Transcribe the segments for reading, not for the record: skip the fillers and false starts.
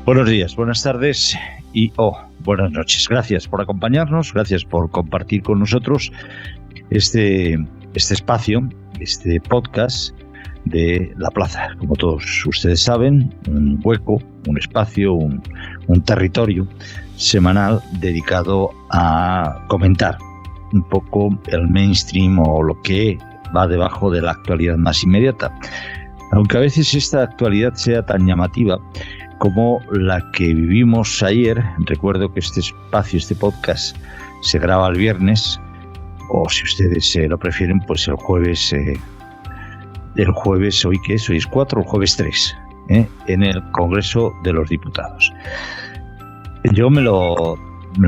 Buenos días, buenas tardes y buenas noches. Gracias por acompañarnos, gracias por compartir con nosotros este espacio, este podcast de La Plaza. Como todos ustedes saben, un hueco, un espacio, un territorio semanal dedicado a comentar un poco el mainstream o lo que va debajo de la actualidad más inmediata. Aunque a veces esta actualidad sea tan llamativa como la que vivimos ayer. Recuerdo que este espacio, este podcast, se graba el viernes, o si ustedes lo prefieren, pues el jueves. ¿Hoy qué es? Hoy es 4, el jueves 3, en el Congreso de los Diputados. Yo me lo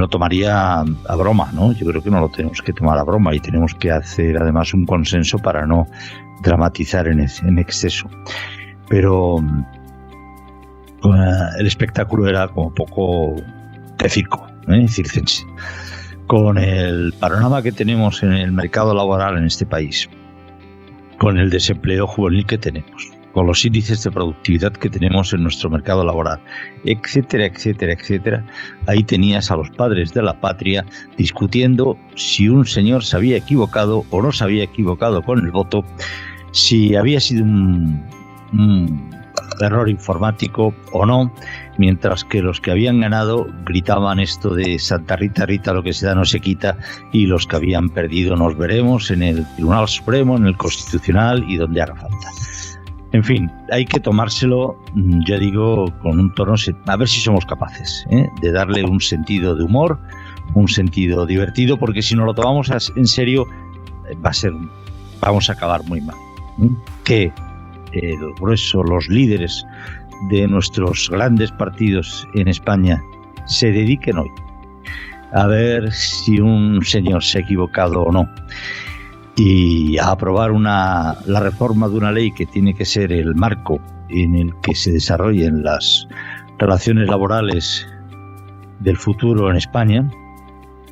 tomaría a broma, ¿no? Yo creo que no lo tenemos que tomar a broma y tenemos que hacer además un consenso para no dramatizar en exceso. Pero el espectáculo era como poco de circo, circense. Con el panorama que tenemos en el mercado laboral en este país, con el desempleo juvenil que tenemos, con los índices de productividad que tenemos en nuestro mercado laboral, etcétera, etcétera, etcétera, ahí tenías a los padres de la patria discutiendo si un señor se había equivocado o no se había equivocado con el voto, si había sido un error informático o no, mientras que los que habían ganado gritaban esto de Santa Rita, Rita, lo que se da no se quita, y los que habían perdido nos veremos en el Tribunal Supremo, en el Constitucional y donde haga falta. En fin, hay que tomárselo, ya digo, con un tono, a ver si somos capaces de darle un sentido de humor, un sentido divertido, porque si no lo tomamos en serio, vamos a acabar muy mal. Que el grueso, los líderes de nuestros grandes partidos en España se dediquen hoy a ver si un señor se ha equivocado o no, y a aprobar la reforma de una ley que tiene que ser el marco en el que se desarrollen las relaciones laborales del futuro en España,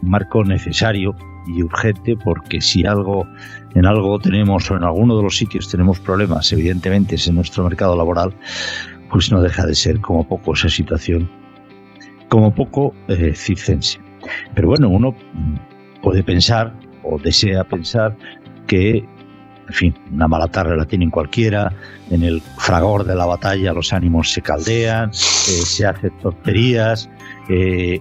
un marco necesario y urgente, porque si en algo tenemos, o en alguno de los sitios tenemos problemas, evidentemente es en nuestro mercado laboral, pues no deja de ser como poco esa situación, como poco circense. Pero bueno, uno puede pensar o desea pensar que, en fin, una mala tarde la tienen cualquiera, en el fragor de la batalla los ánimos se caldean, se hacen tonterías,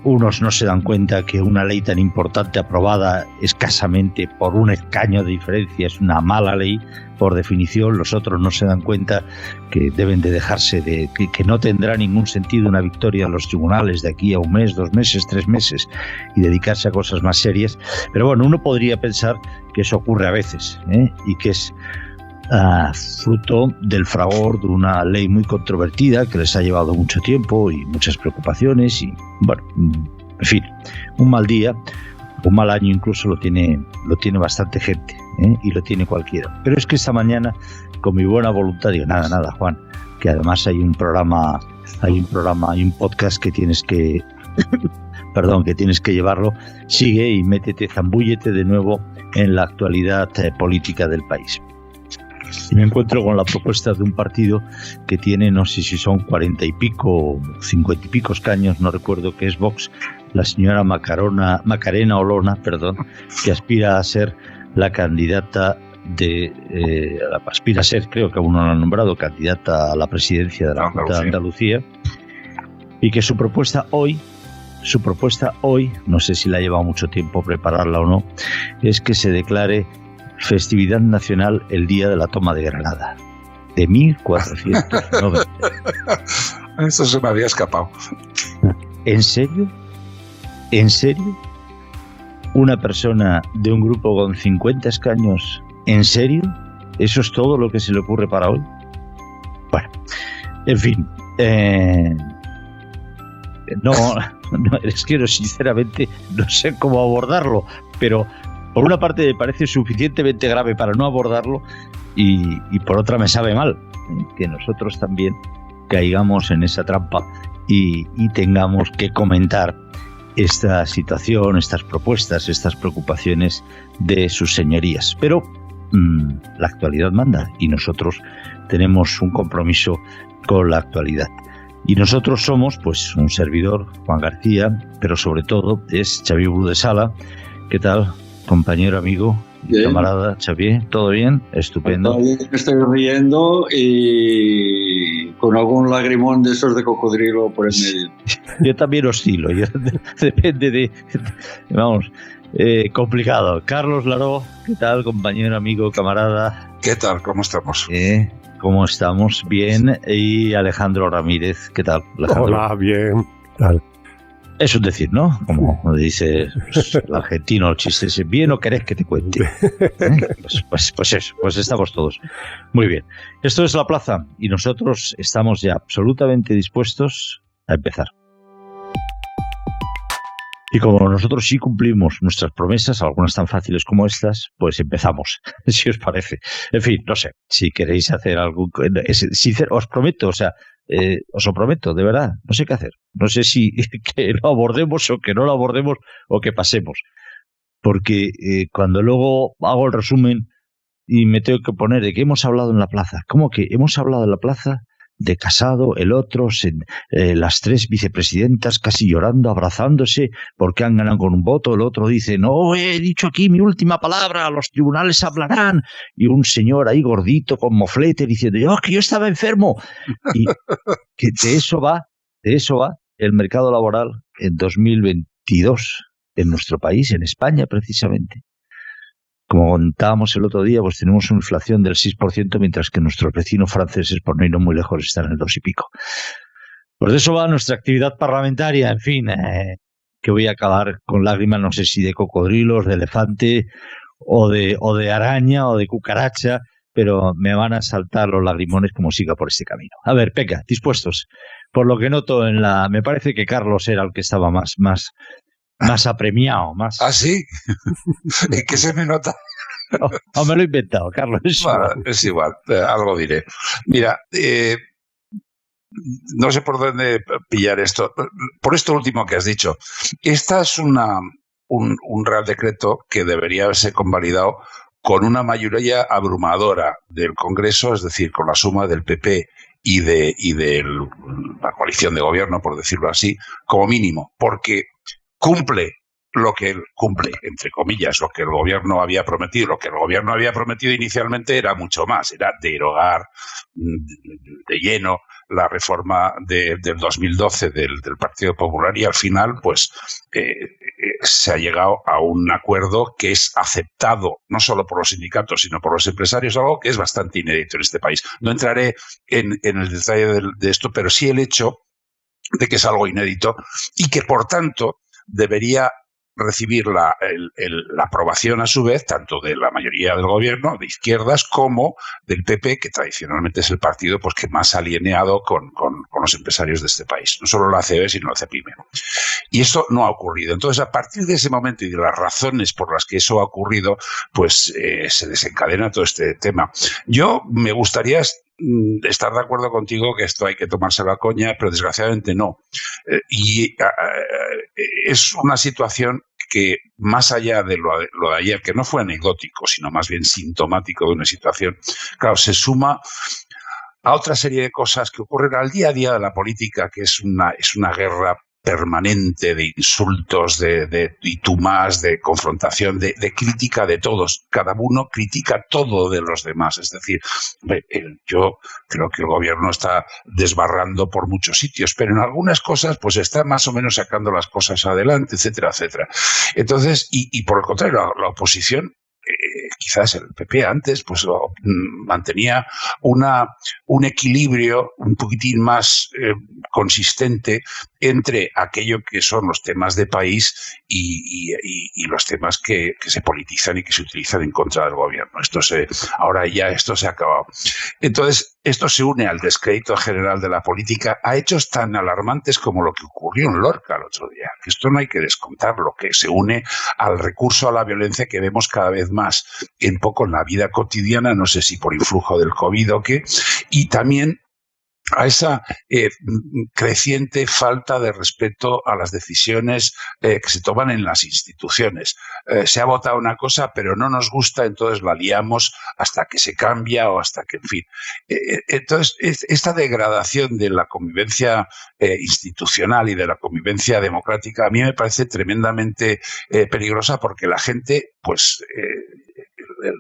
unos no se dan cuenta que una ley tan importante aprobada escasamente por un escaño de diferencia es una mala ley por definición, los otros no se dan cuenta que deben de dejarse que no tendrá ningún sentido una victoria en los tribunales de aquí a un mes, 2 meses, 3 meses, y dedicarse a cosas más serias. Pero bueno, uno podría pensar que eso ocurre a veces, y que es fruto del fragor de una ley muy controvertida que les ha llevado mucho tiempo y muchas preocupaciones, y bueno, en fin, un mal día, un mal año incluso lo tiene bastante gente, y lo tiene cualquiera. Pero es que esta mañana, con mi buena voluntad, digo, nada, Juan, que además hay un podcast que tienes que que tienes que llevarlo, sigue y zambúllete de nuevo en la actualidad política del país. Y me encuentro con la propuesta de un partido que tiene, no sé si son 40 y pico, 50 y pico escaños, no recuerdo, que es Vox, la señora Macarena Olona, que aspira a ser la candidata aspira a ser, creo que aún no la han nombrado, candidata a la presidencia de la Junta de Andalucía, y que su propuesta hoy, no sé si la ha llevado mucho tiempo prepararla o no, es que se declare festividad nacional el día de la toma de Granada, de 1490. Eso se me había escapado. ¿En serio? ¿En serio? ¿Una persona de un grupo con 50 escaños? ¿En serio? ¿Eso es todo lo que se le ocurre para hoy? Bueno, en fin, no, es que sinceramente no sé cómo abordarlo, pero por una parte me parece suficientemente grave para no abordarlo, y por otra me sabe mal que nosotros también caigamos en esa trampa y tengamos que comentar esta situación, estas propuestas, estas preocupaciones de sus señorías. Pero la actualidad manda y nosotros tenemos un compromiso con la actualidad. Y nosotros somos, pues, un servidor, Juan García, pero sobre todo es Xavier Bru de Sala. ¿Qué tal, compañero, amigo y camarada Xavier? ¿Todo bien? Estupendo. Todavía estoy riendo y con algún lagrimón de esos de cocodrilo por el medio. Yo también oscilo, depende de... Vamos, complicado. Carlos Laró, ¿qué tal, compañero, amigo, camarada? ¿Qué tal? ¿Cómo estamos? ¿Cómo estamos? Bien. Y Alejandro Ramírez, ¿qué tal, Alejandro? Hola, bien. Tal. Es un decir, ¿no? Como dice el argentino, el chiste ese, ¿bien o querés que te cuente? Pues eso, pues estamos todos. Muy bien. Esto es La Plaza y nosotros estamos ya absolutamente dispuestos a empezar. Y como nosotros sí cumplimos nuestras promesas, algunas tan fáciles como estas, pues empezamos, si os parece. En fin, no sé, si queréis hacer algún... Sincero, os prometo, os lo prometo, de verdad, no sé qué hacer. No sé si que lo abordemos o que no lo abordemos o que pasemos. Porque cuando luego hago el resumen y me tengo que poner de qué hemos hablado en La Plaza. ¿Cómo que hemos hablado en La Plaza? De Casado, el otro, las tres vicepresidentas casi llorando, abrazándose porque han ganado con un voto. El otro dice, no, he dicho aquí mi última palabra, los tribunales hablarán. Y un señor ahí gordito con moflete diciendo, que yo estaba enfermo. Y que de eso va el mercado laboral en 2022 en nuestro país, en España precisamente. Como contábamos el otro día, pues tenemos una inflación del 6%, mientras que nuestros vecinos franceses, por no ir muy lejos, están en el 2 y pico. Pues de eso va nuestra actividad parlamentaria, en fin, que voy a acabar con lágrimas, no sé si de cocodrilos, de elefante, o de araña, o de cucaracha, pero me van a saltar los lagrimones como siga por este camino. A ver, Peca, dispuestos. Por lo que noto me parece que Carlos era el que estaba más apremiado, más... ¿Ah, sí? ¿En qué se me nota? No, me lo he inventado, Carlos. Es igual, algo diré. Mira, no sé por dónde pillar esto. Por esto último que has dicho. Esta es un Real Decreto que debería haberse convalidado con una mayoría abrumadora del Congreso, es decir, con la suma del PP y de la coalición de gobierno, por decirlo así, como mínimo, porque cumple, entre comillas, lo que el gobierno había prometido. Lo que el gobierno había prometido inicialmente era mucho más, era derogar de lleno la reforma del 2012 del Partido Popular y al final, pues, se ha llegado a un acuerdo que es aceptado no solo por los sindicatos, sino por los empresarios, algo que es bastante inédito en este país. No entraré en el detalle de esto, pero sí el hecho de que es algo inédito y que, por tanto, debería recibir la aprobación a su vez tanto de la mayoría del gobierno de izquierdas como del PP, que tradicionalmente es el partido pues que más ha alineado con los empresarios de este país, no solo la ACB sino la CEPIME. Y esto no ha ocurrido. Entonces, a partir de ese momento y de las razones por las que eso ha ocurrido, pues se desencadena todo este tema. Yo me gustaría estar de acuerdo contigo que esto hay que tomárselo a coña, pero desgraciadamente no. Es una situación que, más allá de lo de ayer, que no fue anecdótico, sino más bien sintomático de una situación, claro, se suma a otra serie de cosas que ocurren al día a día de la política, que es una guerra permanente de insultos, de y tú más, de confrontación, de crítica de todos. Cada uno critica todo de los demás. Es decir, yo creo que el gobierno está desbarrando por muchos sitios, pero en algunas cosas pues está más o menos sacando las cosas adelante, etcétera, etcétera. Entonces, y por el contrario, la oposición, quizás el PP antes pues mantenía un equilibrio un poquitín más consistente entre aquello que son los temas de país y los temas que se politizan y que se utilizan en contra del gobierno. Ahora ya esto se ha acabado. Entonces, esto se une al descrédito general de la política a hechos tan alarmantes como lo que ocurrió en Lorca el otro día. Que esto no hay que descontarlo, que se une al recurso a la violencia que vemos cada vez más en la vida cotidiana, no sé si por influjo del COVID o qué, y también a esa creciente falta de respeto a las decisiones que se toman en las instituciones. Se ha votado una cosa, pero no nos gusta, entonces la liamos hasta que se cambia o hasta que, en fin. Entonces, esta degradación de la convivencia institucional y de la convivencia democrática a mí me parece tremendamente peligrosa, porque la gente, pues, el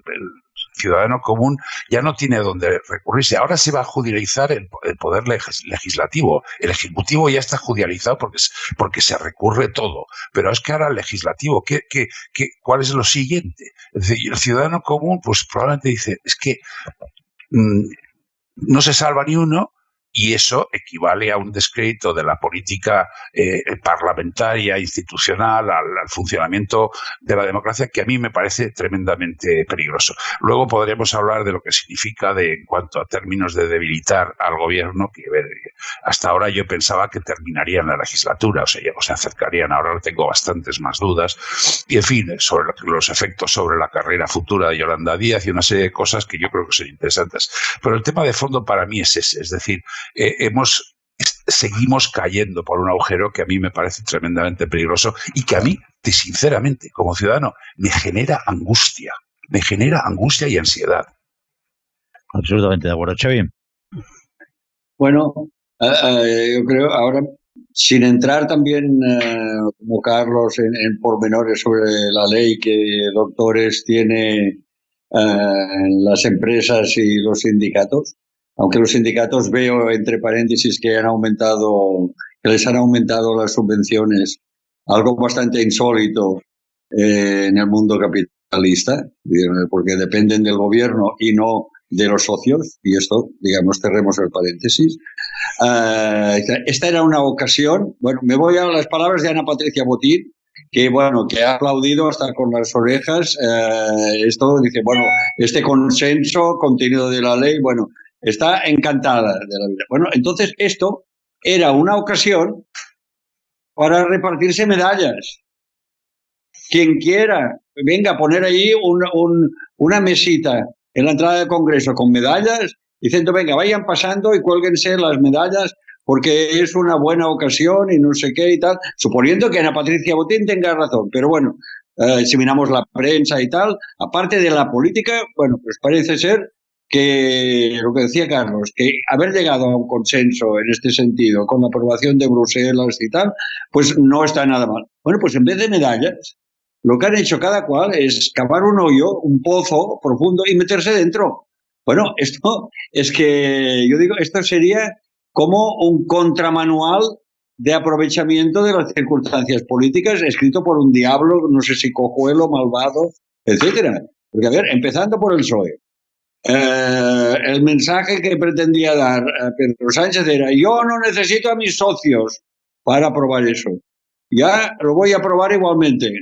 ciudadano común ya no tiene dónde recurrirse. Ahora se va a judicializar el poder legislativo. El ejecutivo ya está judicializado porque se recurre todo. Pero es que ahora el legislativo, ¿cuál es lo siguiente? Es decir, el ciudadano común, pues probablemente dice, es que no se salva ni uno. Y eso equivale a un descrédito de la política parlamentaria, institucional, al funcionamiento de la democracia, que a mí me parece tremendamente peligroso. Luego podremos hablar de lo que significa en cuanto a términos de debilitar al gobierno, que hasta ahora yo pensaba que terminarían la legislatura, o sea, ya se acercarían. Ahora tengo bastantes más dudas. Y, en fin, sobre los efectos sobre la carrera futura de Yolanda Díaz y una serie de cosas que yo creo que son interesantes. Pero el tema de fondo para mí es ese, es decir, seguimos cayendo por un agujero que a mí me parece tremendamente peligroso y que a mí, sinceramente, como ciudadano, me genera angustia y ansiedad. Absolutamente de acuerdo, Xavi. Bueno, yo creo ahora, sin entrar también, como Carlos, en pormenores sobre la ley que doctores tiene en las empresas y los sindicatos, aunque los sindicatos veo, entre paréntesis, que les han aumentado las subvenciones, algo bastante insólito en el mundo capitalista, porque dependen del gobierno y no de los socios, y esto, digamos, cerremos el paréntesis. Esta era una ocasión, bueno, me voy a las palabras de Ana Patricia Botín, que ha aplaudido hasta con las orejas esto, dice, bueno, este consenso, contenido de la ley, bueno, está encantada de la vida. Bueno, entonces esto era una ocasión para repartirse medallas. Quien quiera, venga a poner ahí una mesita en la entrada del Congreso con medallas, diciendo, venga, vayan pasando y cuélguense las medallas porque es una buena ocasión y no sé qué y tal, suponiendo que Ana Patricia Botín tenga razón. Pero bueno, si miramos la prensa y tal, aparte de la política, bueno, pues parece ser que lo que decía Carlos, que haber llegado a un consenso en este sentido, con la aprobación de Bruselas y tal, pues no está nada mal. Bueno, pues en vez de medallas, lo que han hecho cada cual es cavar un hoyo, un pozo profundo y meterse dentro. Bueno, esto es que, yo digo, esto sería como un contramanual de aprovechamiento de las circunstancias políticas, escrito por un diablo, no sé si cojuelo, malvado, etcétera. Porque, a ver, empezando por el PSOE. El mensaje que pretendía dar Pedro Sánchez era: yo no necesito a mis socios para aprobar eso, ya lo voy a aprobar igualmente.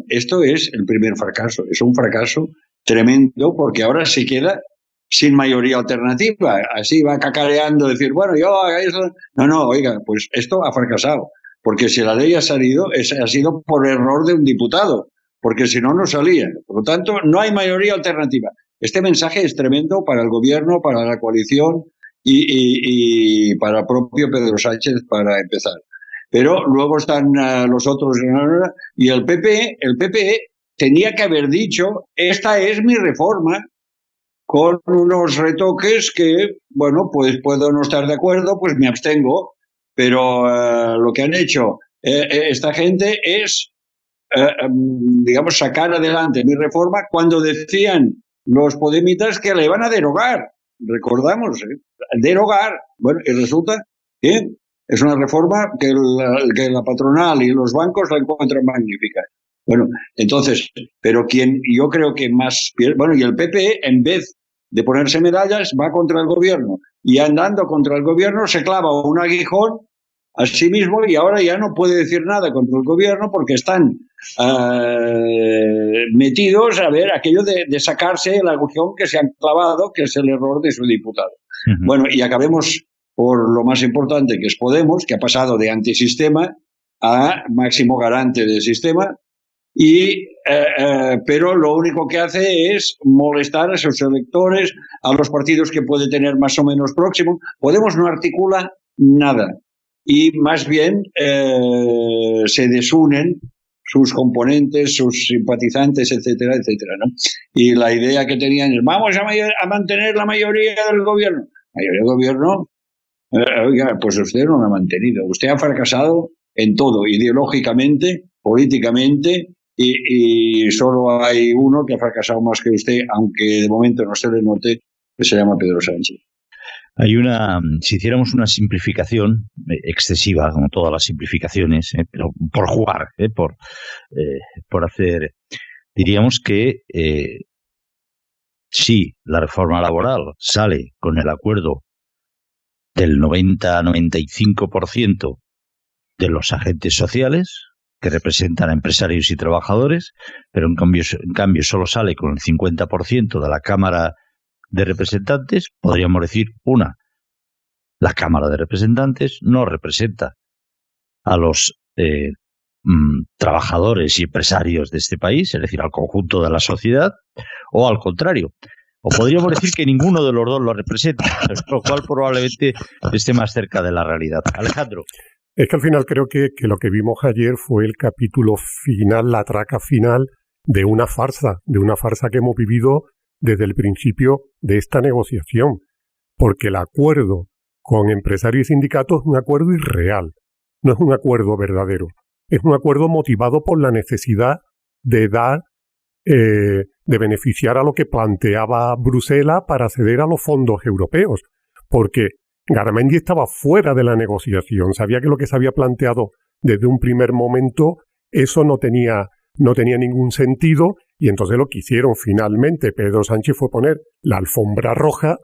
Esto es el primer fracaso, es un fracaso tremendo, porque ahora se queda sin mayoría alternativa, así va cacareando, decir, bueno, yo haga eso. No, oiga, pues esto ha fracasado, porque si la ley ha salido, ha sido por error de un diputado, porque si no, no salía. Por lo tanto, no hay mayoría alternativa. Este mensaje es tremendo para el gobierno, para la coalición y para el propio Pedro Sánchez, para empezar. Pero luego están los otros, y el PP tenía que haber dicho, esta es mi reforma, con unos retoques que, bueno, pues puedo no estar de acuerdo, pues me abstengo, pero lo que han hecho esta gente es, digamos, sacar adelante mi reforma cuando decían los podemitas que la iban a derogar, recordamos, derogar. Bueno, y resulta que es una reforma que la patronal y los bancos la encuentran magnífica. Bueno, entonces, pero yo creo que más, bueno, y el PP, en vez de ponerse medallas, va contra el gobierno, y andando contra el gobierno se clava un aguijón a sí mismo, y ahora ya no puede decir nada contra el gobierno porque están metidos a ver aquello de sacarse el agujón que se han clavado, que es el error de su diputado. Uh-huh. Bueno, y acabemos por lo más importante, que es Podemos, que ha pasado de antisistema a máximo garante del sistema, pero lo único que hace es molestar a sus electores, a los partidos que puede tener más o menos próximos. Podemos no articula nada y más bien se desunen sus componentes, sus simpatizantes, etcétera, etcétera, ¿no? Y la idea que tenían es, vamos a mantener la mayoría del gobierno. La mayoría del gobierno, oiga, pues usted no la ha mantenido. Usted ha fracasado en todo, ideológicamente, políticamente, y solo hay uno que ha fracasado más que usted, aunque de momento no se le note, que se llama Pedro Sánchez. Si hiciéramos una simplificación excesiva, como todas las simplificaciones, pero por jugar, por hacer, diríamos que si la reforma laboral sale con el acuerdo del 90-95% de los agentes sociales, que representan a empresarios y trabajadores, pero en cambio solo sale con el 50% de la Cámara de Representantes, podríamos decir la Cámara de Representantes no representa a los trabajadores y empresarios de este país, es decir, al conjunto de la sociedad, o al contrario. O podríamos decir que ninguno de los dos lo representa, lo cual probablemente esté más cerca de la realidad. Alejandro. Es que al final creo que lo que vimos ayer fue el capítulo final, la traca final de una farsa que hemos vivido desde el principio de esta negociación, porque el acuerdo con empresarios y sindicatos es un acuerdo irreal, no es un acuerdo verdadero, es un acuerdo motivado por la necesidad de de beneficiar a lo que planteaba Bruselas para acceder a los fondos europeos, porque Garamendi estaba fuera de la negociación, sabía que lo que se había planteado desde un primer momento, eso no tenía ningún sentido, y entonces lo que hicieron finalmente Pedro Sánchez fue poner la alfombra roja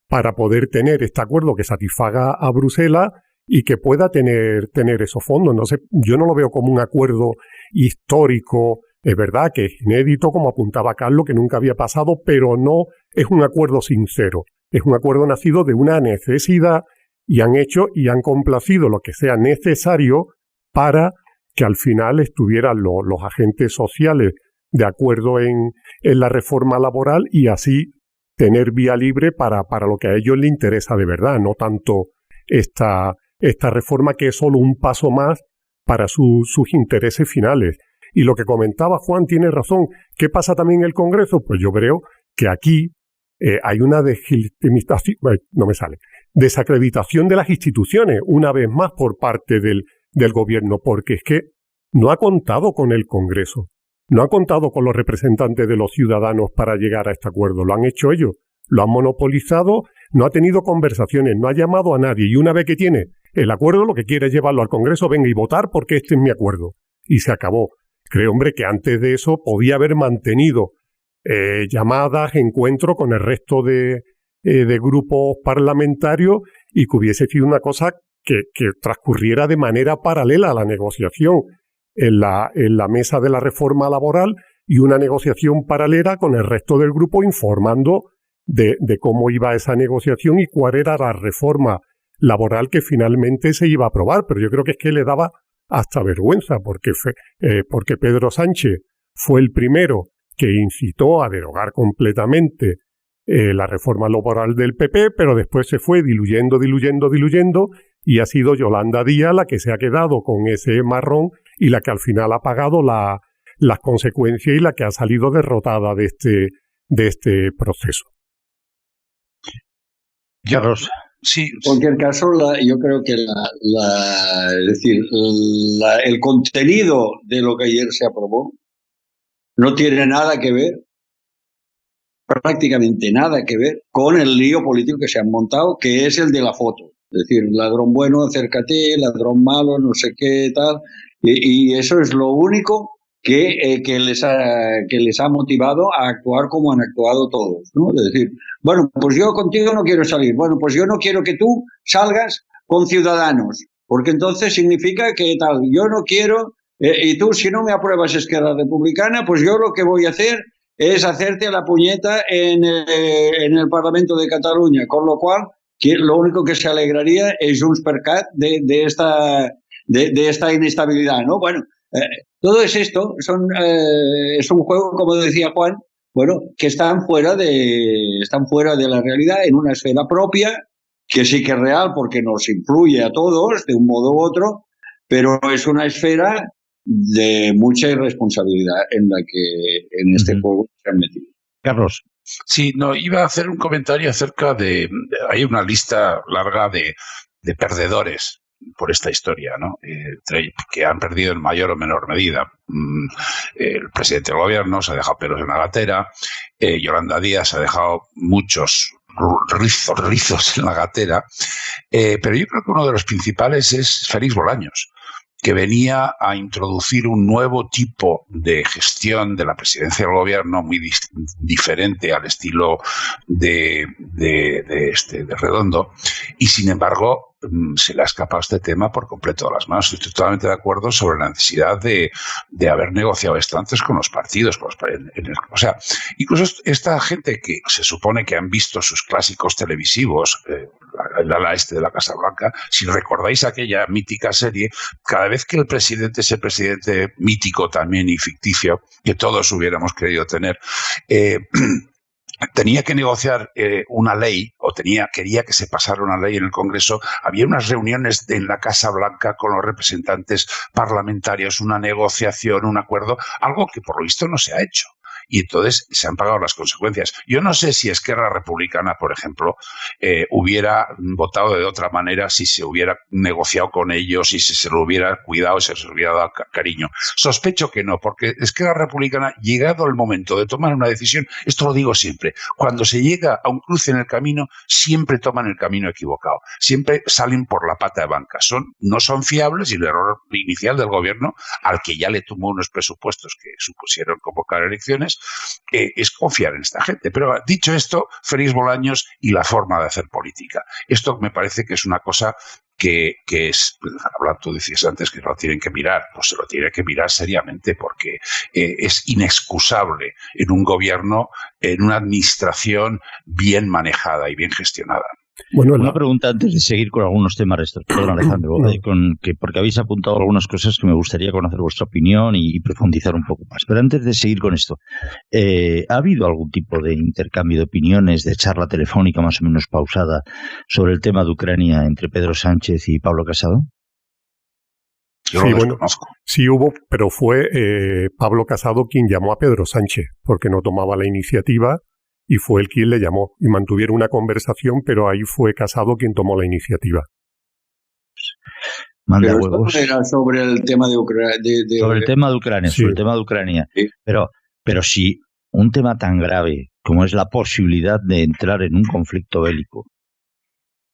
para poder tener este acuerdo que satisfaga a Bruselas y que pueda tener esos fondos. Entonces, yo no lo veo como un acuerdo histórico, es verdad que es inédito, como apuntaba Carlos, que nunca había pasado, pero no es un acuerdo sincero. Es un acuerdo nacido de una necesidad y han hecho y han complacido lo que sea necesario para que al final estuvieran los agentes sociales de acuerdo en la reforma laboral y así tener vía libre para lo que a ellos les interesa de verdad, no tanto esta reforma que es solo un paso más para sus intereses finales. Y lo que comentaba Juan tiene razón. ¿Qué pasa también en el Congreso? Pues yo creo que aquí hay una desacreditación de las instituciones, una vez más por parte del gobierno, porque es que no ha contado con el Congreso, no ha contado con los representantes de los ciudadanos para llegar a este acuerdo, lo han hecho ellos, lo han monopolizado, no ha tenido conversaciones, no ha llamado a nadie, y una vez que tiene el acuerdo, lo que quiere es llevarlo al Congreso, venga y votar porque este es mi acuerdo, y se acabó. Creo, hombre, que antes de eso podía haber mantenido llamadas, encuentros con el resto de grupos parlamentarios y que hubiese sido una cosa que transcurriera de manera paralela a la negociación en la mesa de la reforma laboral y una negociación paralela con el resto del grupo informando de cómo iba esa negociación y cuál era la reforma laboral que finalmente se iba a aprobar. Pero yo creo que es que le daba hasta vergüenza, porque Pedro Sánchez fue el primero que incitó a derogar completamente la reforma laboral del PP, pero después se fue diluyendo, y ha sido Yolanda Díaz la que se ha quedado con ese marrón y la que al final ha pagado las consecuencias y la que ha salido derrotada de este proceso. Carlos. Sí. En cualquier caso, yo creo que el contenido de lo que ayer se aprobó no tiene nada que ver, prácticamente nada que ver, con el lío político que se han montado, que es el de la foto. Es decir, ladrón bueno, acércate, ladrón malo, no sé qué, tal. Y eso es lo único que les ha motivado a actuar como han actuado todos, ¿no? Es decir, bueno, pues yo contigo no quiero salir. Bueno, pues yo no quiero que tú salgas con Ciudadanos, porque entonces significa que tal, yo no quiero, y tú si no me apruebas Esquerra Republicana, pues yo lo que voy a hacer es hacerte la puñeta en el Parlamento de Cataluña, con lo cual lo único que se alegraría es Junts per Cat de esta inestabilidad, ¿no? Bueno, Todo esto es un juego, como decía Juan, bueno, que están fuera de la realidad, en una esfera propia, que sí que es real porque nos influye a todos de un modo u otro, pero es una esfera de mucha irresponsabilidad en la que en este juego se han metido. Carlos. Sí, no, iba a hacer un comentario acerca hay una lista larga de perdedores por esta historia, ¿no? Que han perdido en mayor o menor medida. El presidente del gobierno se ha dejado pelos en la gatera, Yolanda Díaz ha dejado muchos rizos en la gatera, pero yo creo que uno de los principales es Félix Bolaños, que venía a introducir un nuevo tipo de gestión de la presidencia del gobierno muy diferente al estilo de Redondo, y sin embargo se le ha escapado este tema por completo de las manos. Estoy totalmente de acuerdo sobre la necesidad de haber negociado esto antes con los partidos. O sea, incluso esta gente que se supone que han visto sus clásicos televisivos, el ala este de la Casa Blanca, si recordáis aquella mítica serie, cada vez que el presidente, ese presidente mítico también y ficticio, que todos hubiéramos querido tener, tenía que negociar una ley o quería que se pasara una ley en el Congreso, había unas reuniones en la Casa Blanca con los representantes parlamentarios, una negociación, un acuerdo, algo que por lo visto no se ha hecho. Y entonces se han pagado las consecuencias. Yo no sé si Esquerra Republicana, por ejemplo, hubiera votado de otra manera si se hubiera negociado con ellos y si se lo hubiera cuidado, si se le hubiera dado cariño. Sospecho que no, porque Esquerra Republicana, llegado el momento de tomar una decisión, esto lo digo siempre, cuando se llega a un cruce en el camino, siempre toman el camino equivocado, siempre salen por la pata de banca, no son fiables, y el error inicial del gobierno, al que ya le tumbó unos presupuestos que supusieron convocar elecciones, es confiar en esta gente. Pero dicho esto, Félix Bolaños y la forma de hacer política. Esto me parece que es una cosa que es, tú decías antes que lo tienen que mirar, pues se lo tiene que mirar seriamente, porque es inexcusable en un gobierno, en una administración bien manejada y bien gestionada. Bueno, una pregunta antes de seguir con algunos temas restos. Perdón, Alejandro, porque habéis apuntado algunas cosas que me gustaría conocer vuestra opinión y profundizar un poco más. Pero antes de seguir con esto, ¿ha habido algún tipo de intercambio de opiniones, de charla telefónica más o menos pausada sobre el tema de Ucrania entre Pedro Sánchez y Pablo Casado? Yo sí, bueno, sí hubo, pero fue Pablo Casado quien llamó a Pedro Sánchez, porque no tomaba la iniciativa. Y fue él quien le llamó y mantuvieron una conversación, pero ahí fue Casado quien tomó la iniciativa. Manda huevos. Era sobre el tema de Ucrania. Sobre el tema de Ucrania, sí. Sobre el tema de Ucrania. Sí. Pero si un tema tan grave como es la posibilidad de entrar en un conflicto bélico,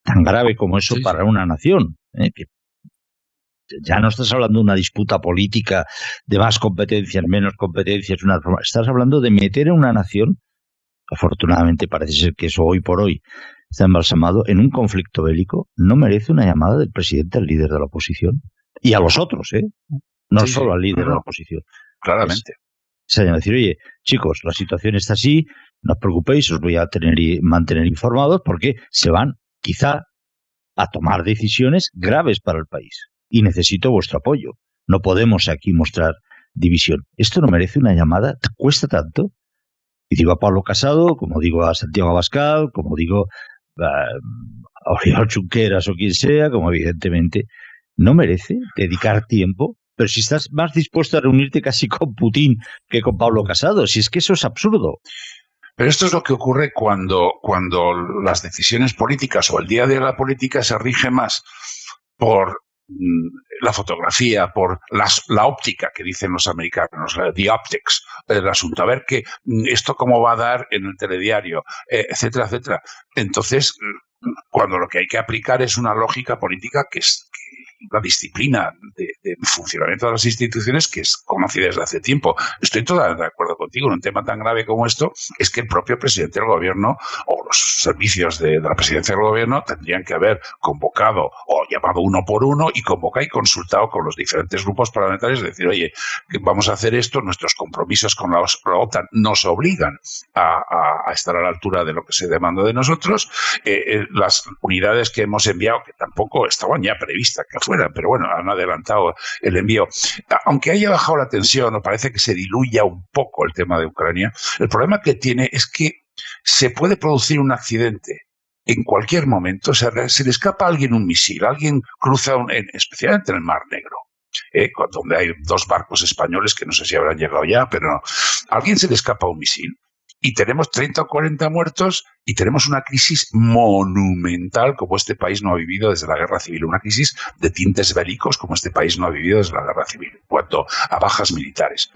tan grave como eso para una nación, que ya no estás hablando de una disputa política de más competencias, menos competencias, estás hablando de meter en una nación. Afortunadamente parece ser que eso hoy por hoy está embalsamado en un conflicto bélico. No merece una llamada del presidente al líder de la oposición y a los otros, no solo al líder de la oposición. Claramente. Es decir, oye, chicos, la situación está así, no os preocupéis, os voy a mantener informados porque se van quizá a tomar decisiones graves para el país y necesito vuestro apoyo. No podemos aquí mostrar división. Esto no merece una llamada, ¿te cuesta tanto? Y digo a Pablo Casado, como digo a Santiago Abascal, como digo a Oriol Junqueras o quien sea, como evidentemente no merece dedicar tiempo, pero si estás más dispuesto a reunirte casi con Putin que con Pablo Casado, si es que eso es absurdo. Pero esto es lo que ocurre cuando las decisiones políticas o el día a día de la política se rige más por la fotografía, por la óptica que dicen los americanos, the optics del asunto, a ver esto cómo va a dar en el telediario, etcétera, etcétera. Entonces, cuando lo que hay que aplicar es una lógica política que es la disciplina de funcionamiento de las instituciones que es conocida desde hace tiempo. Estoy totalmente de acuerdo contigo en un tema tan grave como esto, es que el propio presidente del gobierno o los servicios de la presidencia del gobierno tendrían que haber convocado o llamado uno por uno y convocado y consultado con los diferentes grupos parlamentarios, decir, oye, vamos a hacer esto, nuestros compromisos con la OTAN nos obligan a estar a la altura de lo que se demanda de nosotros. Las unidades que hemos enviado, que tampoco estaban ya previstas que fueran, pero bueno, han adelantado el envío. Aunque haya bajado la tensión o parece que se diluya un poco el tema de Ucrania, el problema que tiene es que se puede producir un accidente en cualquier momento. O sea, se le escapa a alguien un misil, alguien cruza, especialmente en el Mar Negro, donde hay 2 barcos españoles que no sé si habrán llegado ya, pero no. A alguien se le escapa un misil y tenemos 30 o 40 muertos y tenemos una crisis monumental como este país no ha vivido desde la Guerra Civil, una crisis de tintes bélicos como este país no ha vivido desde la Guerra Civil, en cuanto a bajas militares.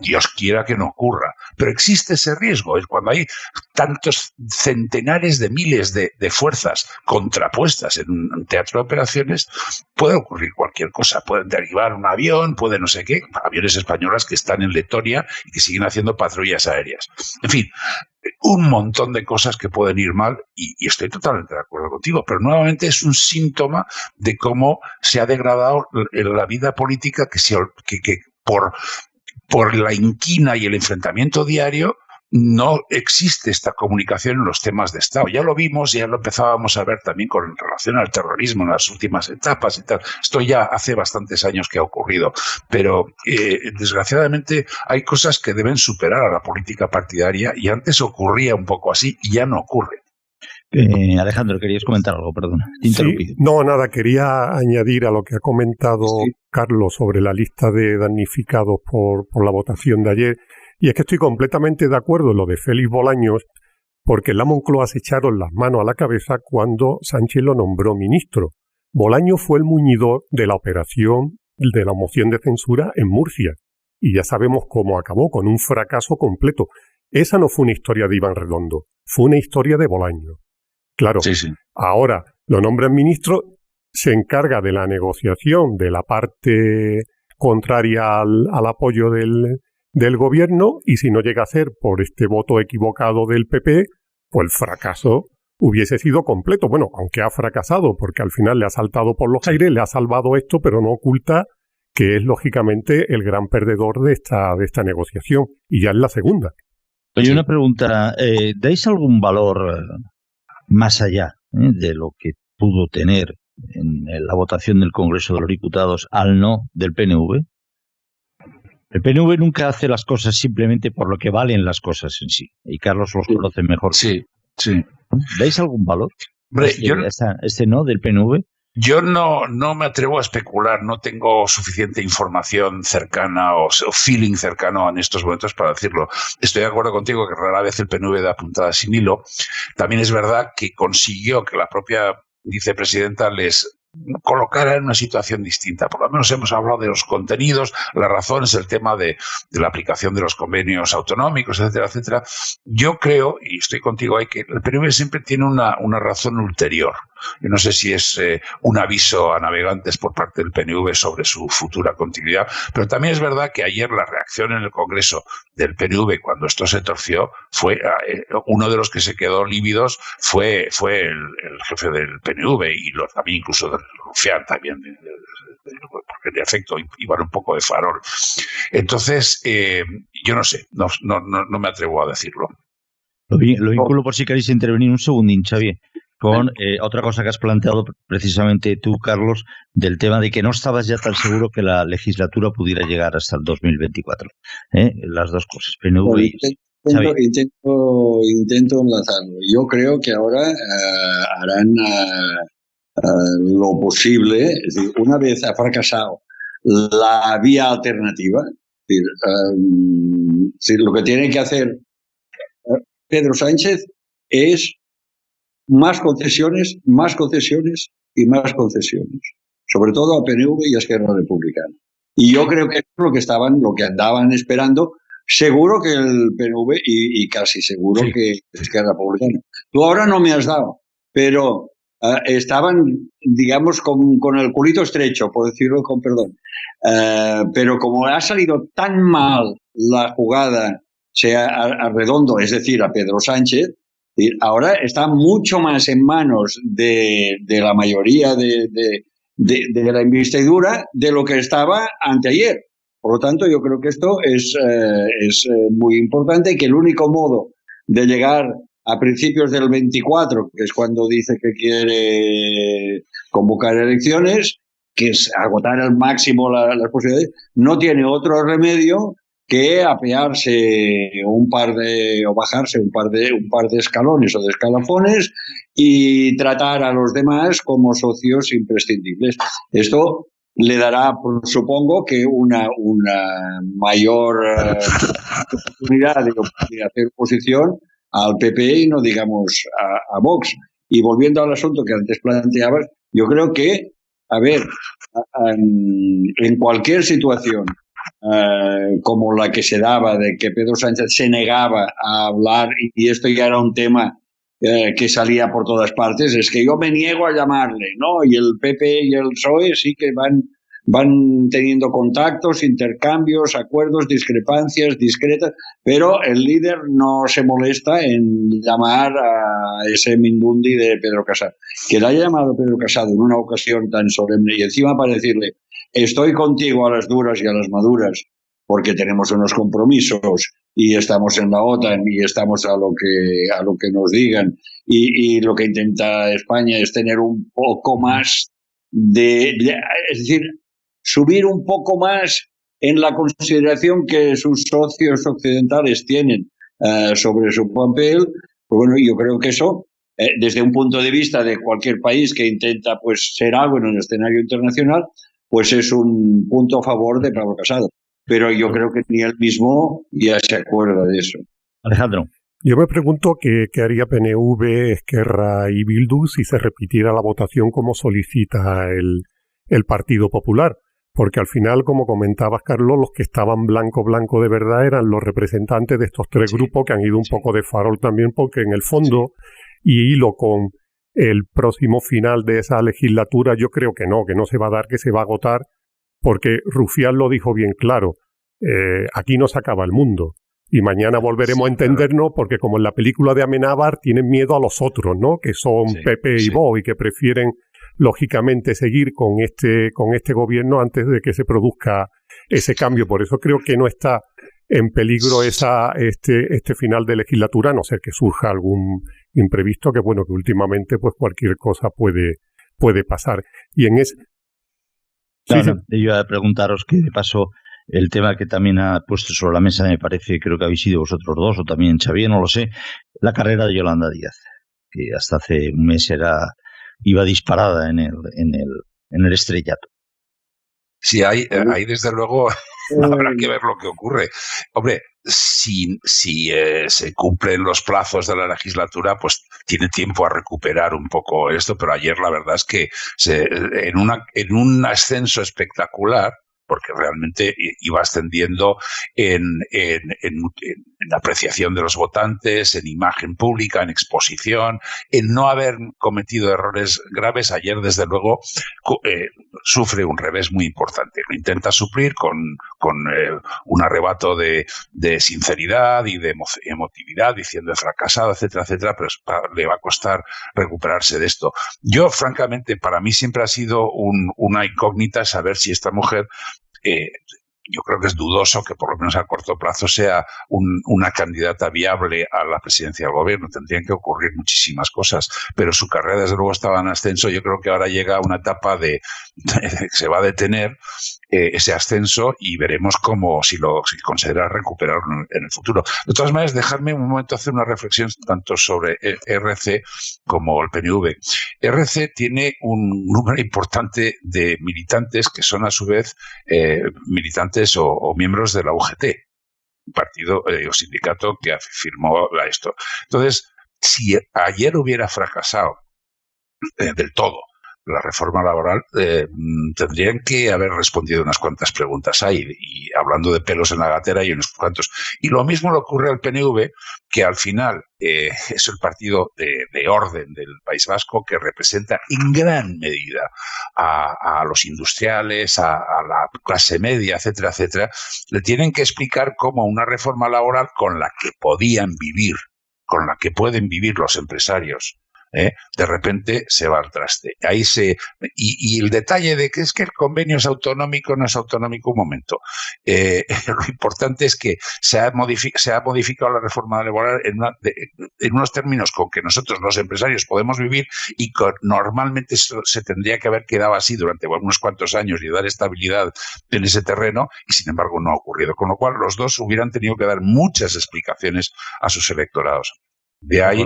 Dios quiera que no ocurra, pero existe ese riesgo. Cuando hay tantos centenares de miles de fuerzas contrapuestas en un teatro de operaciones, puede ocurrir cualquier cosa. Pueden derribar un avión, puede no sé qué, aviones españoles que están en Letonia y que siguen haciendo patrullas aéreas. En fin, un montón de cosas que pueden ir mal y estoy totalmente de acuerdo contigo, pero nuevamente es un síntoma de cómo se ha degradado la vida política que por la inquina y el enfrentamiento diario no existe esta comunicación en los temas de Estado. Ya lo vimos, ya lo empezábamos a ver también con relación al terrorismo en las últimas etapas y tal. Esto ya hace bastantes años que ha ocurrido, pero desgraciadamente hay cosas que deben superar a la política partidaria y antes ocurría un poco así y ya no ocurre. Alejandro, querías comentar algo, perdón. Sí, no, nada, quería añadir a lo que ha comentado Carlos sobre la lista de damnificados por la votación de ayer. Y es que estoy completamente de acuerdo en lo de Félix Bolaños, porque en la Moncloa se echaron las manos a la cabeza cuando Sánchez lo nombró ministro. Bolaños fue el muñidor de la operación de la moción de censura en Murcia. Y ya sabemos cómo acabó, con un fracaso completo. Esa no fue una historia de Iván Redondo, fue una historia de Bolaños. Claro, ahora lo nombran ministro, se encarga de la negociación de la parte contraria al apoyo del gobierno, y si no llega a ser por este voto equivocado del PP, pues el fracaso hubiese sido completo. Bueno, aunque ha fracasado, porque al final le ha saltado por los aires, le ha salvado esto, pero no oculta que es lógicamente el gran perdedor de esta negociación, y ya es la segunda. Oye, una pregunta, ¿dais algún valor más allá de lo que pudo tener en la votación del Congreso de los Diputados al no del PNV? El PNV nunca hace las cosas simplemente por lo que valen las cosas en sí. Y Carlos los conoce mejor. Sí. ¿Dais algún valor? Hombre, ¿Este no del PNV? Yo no me atrevo a especular, no tengo suficiente información cercana o feeling cercano en estos momentos para decirlo. Estoy de acuerdo contigo que rara vez el PNV da puntada sin hilo. También es verdad que consiguió que la propia vicepresidenta les colocara en una situación distinta. Por lo menos hemos hablado de los contenidos, las razones, el tema de la aplicación de los convenios autonómicos, etcétera, etcétera. Yo creo, y estoy contigo ahí, que el PNV siempre tiene una razón ulterior. Yo no sé si es un aviso a navegantes por parte del PNV sobre su futura continuidad, pero también es verdad que ayer la reacción en el Congreso del PNV cuando esto se torció fue uno de los que se quedó lívidos fue el jefe del PNV y también incluso del Rufián también, porque de afecto iban un poco de farol. Entonces, yo no sé, no me atrevo a decirlo. Lo vinculo por si queréis intervenir un segundín, Xavier, con otra cosa que has planteado precisamente tú, Carlos, del tema de que no estabas ya tan seguro que la legislatura pudiera llegar hasta el 2024. Las dos cosas, PNV y intento enlazarlo. Yo creo que ahora harán lo posible, es decir, una vez ha fracasado la vía alternativa, es decir, lo que tiene que hacer Pedro Sánchez es más concesiones y más concesiones, sobre todo a PNV y a Esquerra Republicana. Y yo creo que es lo que andaban esperando, seguro que el PNV y casi seguro que Esquerra Republicana. Tú ahora no me has dado, pero estaban, digamos, con el culito estrecho, por decirlo con perdón. Pero como ha salido tan mal la jugada sea a Redondo, es decir, a Pedro Sánchez, ahora está mucho más en manos de la mayoría de la investidura de lo que estaba anteayer. Por lo tanto, yo creo que esto es muy importante y que el único modo de llegar a principios del 24, que es cuando dice que quiere convocar elecciones, que es agotar al máximo las posibilidades, no tiene otro remedio que apearse o bajarse un par de escalones o de escalafones y tratar a los demás como socios imprescindibles. Esto le dará, supongo, que una mayor oportunidad de hacer oposición al PP y no digamos a Vox. Y volviendo al asunto que antes planteabas, yo creo que, a ver, en cualquier situación como la que se daba de que Pedro Sánchez se negaba a hablar y esto ya era un tema que salía por todas partes, es que yo me niego a llamarle, ¿no? Y el PP y el PSOE sí que van teniendo contactos, intercambios, acuerdos, discrepancias discretas, pero el líder no se molesta en llamar a ese mindundi de Pedro Casado. Que le haya llamado Pedro Casado en una ocasión tan solemne y encima para decirle estoy contigo a las duras y a las maduras porque tenemos unos compromisos y estamos en la OTAN y estamos a lo que nos digan y lo que intenta España es tener un poco más es decir, subir un poco más en la consideración que sus socios occidentales tienen sobre su papel. Pues bueno, yo creo que eso, desde un punto de vista de cualquier país que intenta pues ser algo en el escenario internacional, pues es un punto a favor de Pablo Casado. Pero yo creo que ni él mismo ya se acuerda de eso. Alejandro. Yo me pregunto qué haría PNV, Esquerra y Bildu si se repitiera la votación como solicita el Partido Popular. Porque al final, como comentabas, Carlos, los que estaban blanco de verdad eran los representantes de estos tres grupos que han ido un poco de farol también, porque en el fondo, y hilo con el próximo final de esa legislatura, yo creo que no se va a dar, que se va a agotar, porque Rufián lo dijo bien claro, aquí no se acaba el mundo. Y mañana volveremos a entendernos porque como en la película de Amenábar tienen miedo a los otros, ¿no? Que son Pepe y Vox y que prefieren lógicamente seguir con este gobierno antes de que se produzca ese cambio. Por eso creo que no está en peligro este final de legislatura, a no ser que surja algún imprevisto, que bueno, que últimamente pues cualquier cosa puede pasar. Y en ese... Claro, sí. Yo iba a preguntaros que de paso el tema que también ha puesto sobre la mesa, me parece, creo que habéis sido vosotros dos o también Xavier, no lo sé, la carrera de Yolanda Díaz, que hasta hace un mes iba disparada en el estrellato. Sí, ahí desde luego habrá que ver lo que ocurre. Hombre, si se cumplen los plazos de la legislatura, pues tiene tiempo a recuperar un poco esto, pero ayer la verdad es que en un ascenso espectacular, porque realmente iba ascendiendo en apreciación de los votantes, en imagen pública, en exposición, en no haber cometido errores graves. Ayer, desde luego, sufre un revés muy importante. Lo intenta suplir con un arrebato de sinceridad y de emotividad, diciendo fracasado, etcétera, etcétera, pero le va a costar recuperarse de esto. Yo, francamente, para mí siempre ha sido una incógnita saber si esta mujer... yo creo que es dudoso que por lo menos a corto plazo sea una candidata viable a la presidencia del gobierno. Tendrían que ocurrir muchísimas cosas, pero su carrera desde luego estaba en ascenso. Yo creo que ahora llega a una etapa que se va a detener ese ascenso y veremos si considera recuperarlo en el futuro. De todas maneras, dejarme un momento hacer una reflexión tanto sobre RC como el PNV. RC tiene un número importante de militantes que son a su vez militantes o miembros de la UGT, un partido o sindicato que firmó esto. Entonces, si ayer hubiera fracasado del todo la reforma laboral, tendrían que haber respondido unas cuantas preguntas ahí, y hablando de pelos en la gatera y unos cuantos. Y lo mismo le ocurre al PNV, que al final es el partido de orden del País Vasco, que representa en gran medida a los industriales, a la clase media, etcétera, etcétera. Le tienen que explicar cómo una reforma laboral con la que podían vivir, con la que pueden vivir los empresarios, de repente se va al traste. Y el detalle de que es que el convenio es autonómico, no es autonómico, un momento. Lo importante es que se ha modificado la reforma laboral en unos términos con que nosotros los empresarios podemos vivir, y normalmente se tendría que haber quedado así durante unos cuantos años y dar estabilidad en ese terreno, y sin embargo no ha ocurrido. Con lo cual los dos hubieran tenido que dar muchas explicaciones a sus electorados. De ahí...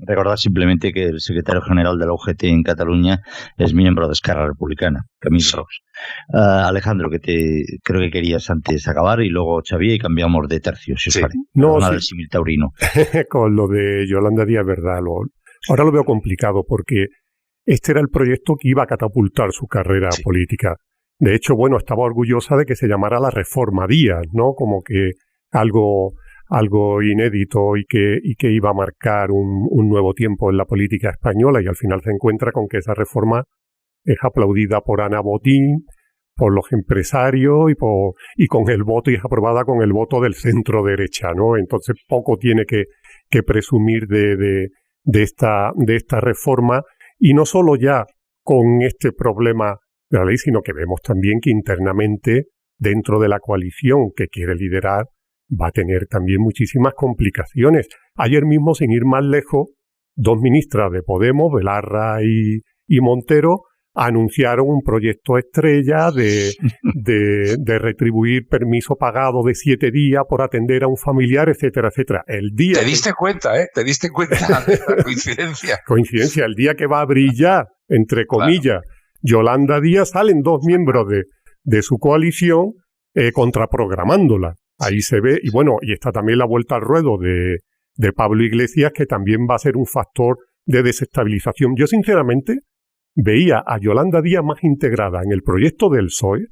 Recordar simplemente que el secretario general de la UGT en Cataluña es miembro de Esquerra Republicana, Camil Ros. Alejandro, que creo que querías antes acabar, y luego Xavier, y cambiamos de tercio, si os parece. No, nada del símil taurino. Con lo de Yolanda Díaz, verdad. Ahora lo veo complicado, porque este era el proyecto que iba a catapultar su carrera política. De hecho, bueno, estaba orgullosa de que se llamara la Reforma Díaz, ¿no? Como que algo inédito y que iba a marcar un nuevo tiempo en la política española, y al final se encuentra con que esa reforma es aplaudida por Ana Botín, por los empresarios y con el voto, y es aprobada con el voto del centro derecha, ¿no? Entonces poco tiene que presumir de esta reforma, y no solo ya con este problema de la ley, sino que vemos también que internamente dentro de la coalición que quiere liderar va a tener también muchísimas complicaciones. Ayer mismo, sin ir más lejos, dos ministras de Podemos, Belarra y Montero, anunciaron un proyecto estrella de retribuir permiso pagado de 7 días por atender a un familiar, etcétera, etcétera. Te diste cuenta de la coincidencia. Coincidencia, el día que va a brillar, entre comillas, Yolanda Díaz, salen dos miembros de su coalición contraprogramándola. Ahí se ve, y bueno, y está también la vuelta al ruedo de Pablo Iglesias, que también va a ser un factor de desestabilización. Yo, sinceramente, veía a Yolanda Díaz más integrada en el proyecto del PSOE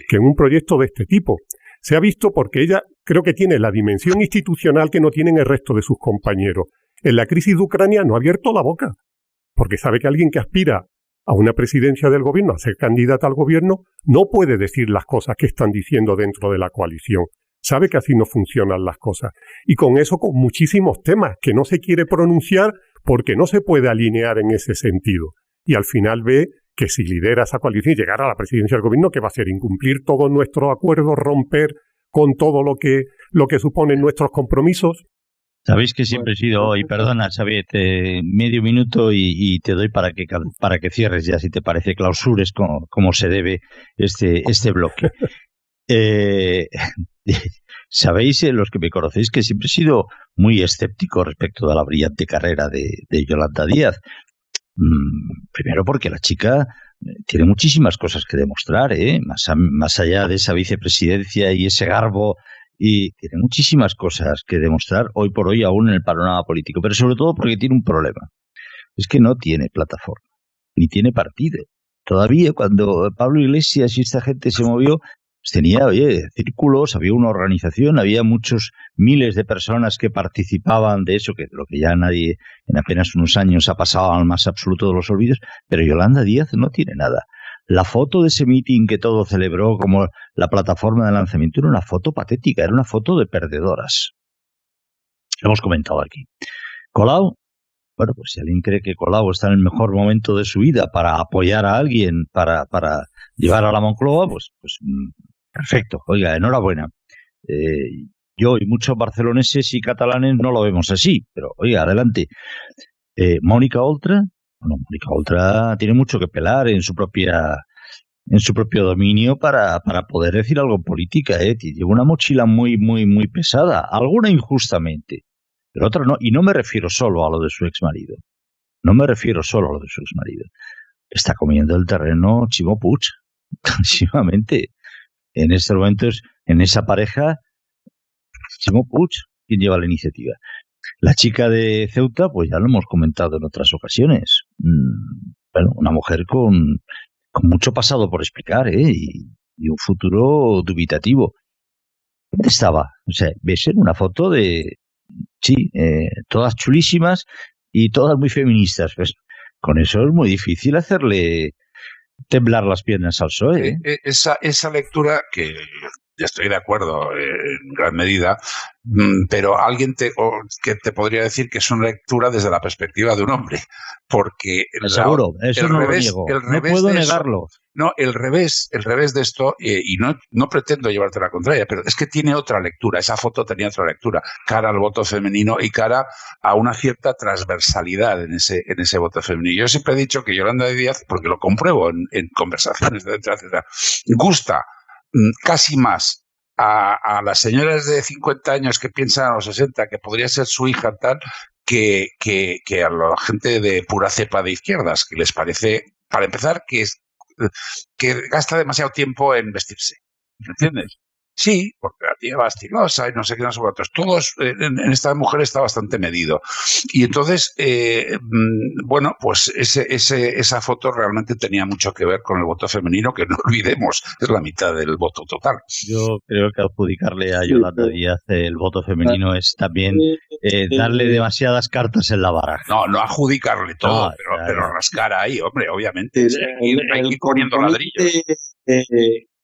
que en un proyecto de este tipo. Se ha visto porque ella creo que tiene la dimensión institucional que no tienen el resto de sus compañeros. En la crisis de Ucrania no ha abierto la boca, porque sabe que alguien que aspira a una presidencia del gobierno, a ser candidata al gobierno, no puede decir las cosas que están diciendo dentro de la coalición. Sabe que así no funcionan las cosas. Y con eso, con muchísimos temas que no se quiere pronunciar porque no se puede alinear en ese sentido. Y al final ve que si lidera esa coalición y llegar a la presidencia del gobierno, ¿qué va a hacer? Incumplir todos nuestros acuerdos, romper con todo lo que suponen nuestros compromisos. Sabéis que siempre he sido, y perdona, Xavier, medio minuto y te doy para que cierres ya, si te parece, clausures como se debe este bloque. Sabéis, los que me conocéis, que siempre he sido muy escéptico respecto de la brillante carrera de Yolanda Díaz. Primero porque la chica tiene muchísimas cosas que demostrar, más allá de esa vicepresidencia y ese garbo, y tiene muchísimas cosas que demostrar hoy por hoy aún en el panorama político, pero sobre todo porque tiene un problema. Es que no tiene plataforma, ni tiene partido. Todavía cuando Pablo Iglesias y esta gente se movió, pues tenía, círculos, había una organización, había miles de personas que participaban de eso, que lo que ya nadie en apenas unos años ha pasado al más absoluto de los olvidos, pero Yolanda Díaz no tiene nada. La foto de ese meeting que todo celebró como la plataforma de lanzamiento era una foto patética, era una foto de perdedoras. Lo hemos comentado aquí. Colau, bueno, pues si alguien cree que Colau está en el mejor momento de su vida para apoyar a alguien, para llevar a la Moncloa, pues perfecto. Oiga, enhorabuena. Yo y muchos barceloneses y catalanes no lo vemos así, pero oiga, adelante. Mónica Oltra, bueno, Mónica Oltra tiene mucho que pelar en su propio dominio para poder decir algo en política, Lleva una mochila muy, muy, muy pesada, alguna injustamente, pero otra no, y no me refiero solo a lo de su exmarido. Está comiendo el terreno Ximo Puig, clarísimamente. En estos momentos, en esa pareja, Ximo Puig, quien lleva la iniciativa. La chica de Ceuta, pues ya lo hemos comentado en otras ocasiones. bueno, una mujer con mucho pasado por explicar, y un futuro dubitativo. ¿Dónde estaba? O sea, ves en una foto de, sí, todas chulísimas y todas muy feministas. Pues con eso es muy difícil hacerle temblar las piernas al PSOE. Esa lectura, que ya estoy de acuerdo en gran medida, pero alguien que te podría decir que es una lectura desde la perspectiva de un hombre, porque seguro, eso no lo niego, no puedo negarlo. No, el revés de esto, y no pretendo llevarte la contraria, pero es que tiene otra lectura. Esa foto tenía otra lectura, cara al voto femenino y cara a una cierta transversalidad en ese voto femenino. Yo siempre he dicho que Yolanda Díaz, porque lo compruebo en conversaciones, etcétera, gusta casi más a las señoras de 50 años que piensan a los 60 que podría ser su hija tal, que a la gente de pura cepa de izquierdas, que les parece, para empezar, que gasta demasiado tiempo en vestirse. ¿Me entiendes? Sí, porque la tía va estilosa y no sé qué, no sé cuántos. Todos en esta mujer está bastante medido. Y entonces, bueno, pues esa foto realmente tenía mucho que ver con el voto femenino, que no olvidemos, es la mitad del voto total. Yo creo que adjudicarle a Yolanda Díaz el voto femenino es también darle demasiadas cartas en la baraja. No adjudicarle todo, pero rascar ahí, hombre, obviamente. Hay que ir poniendo ladrillos.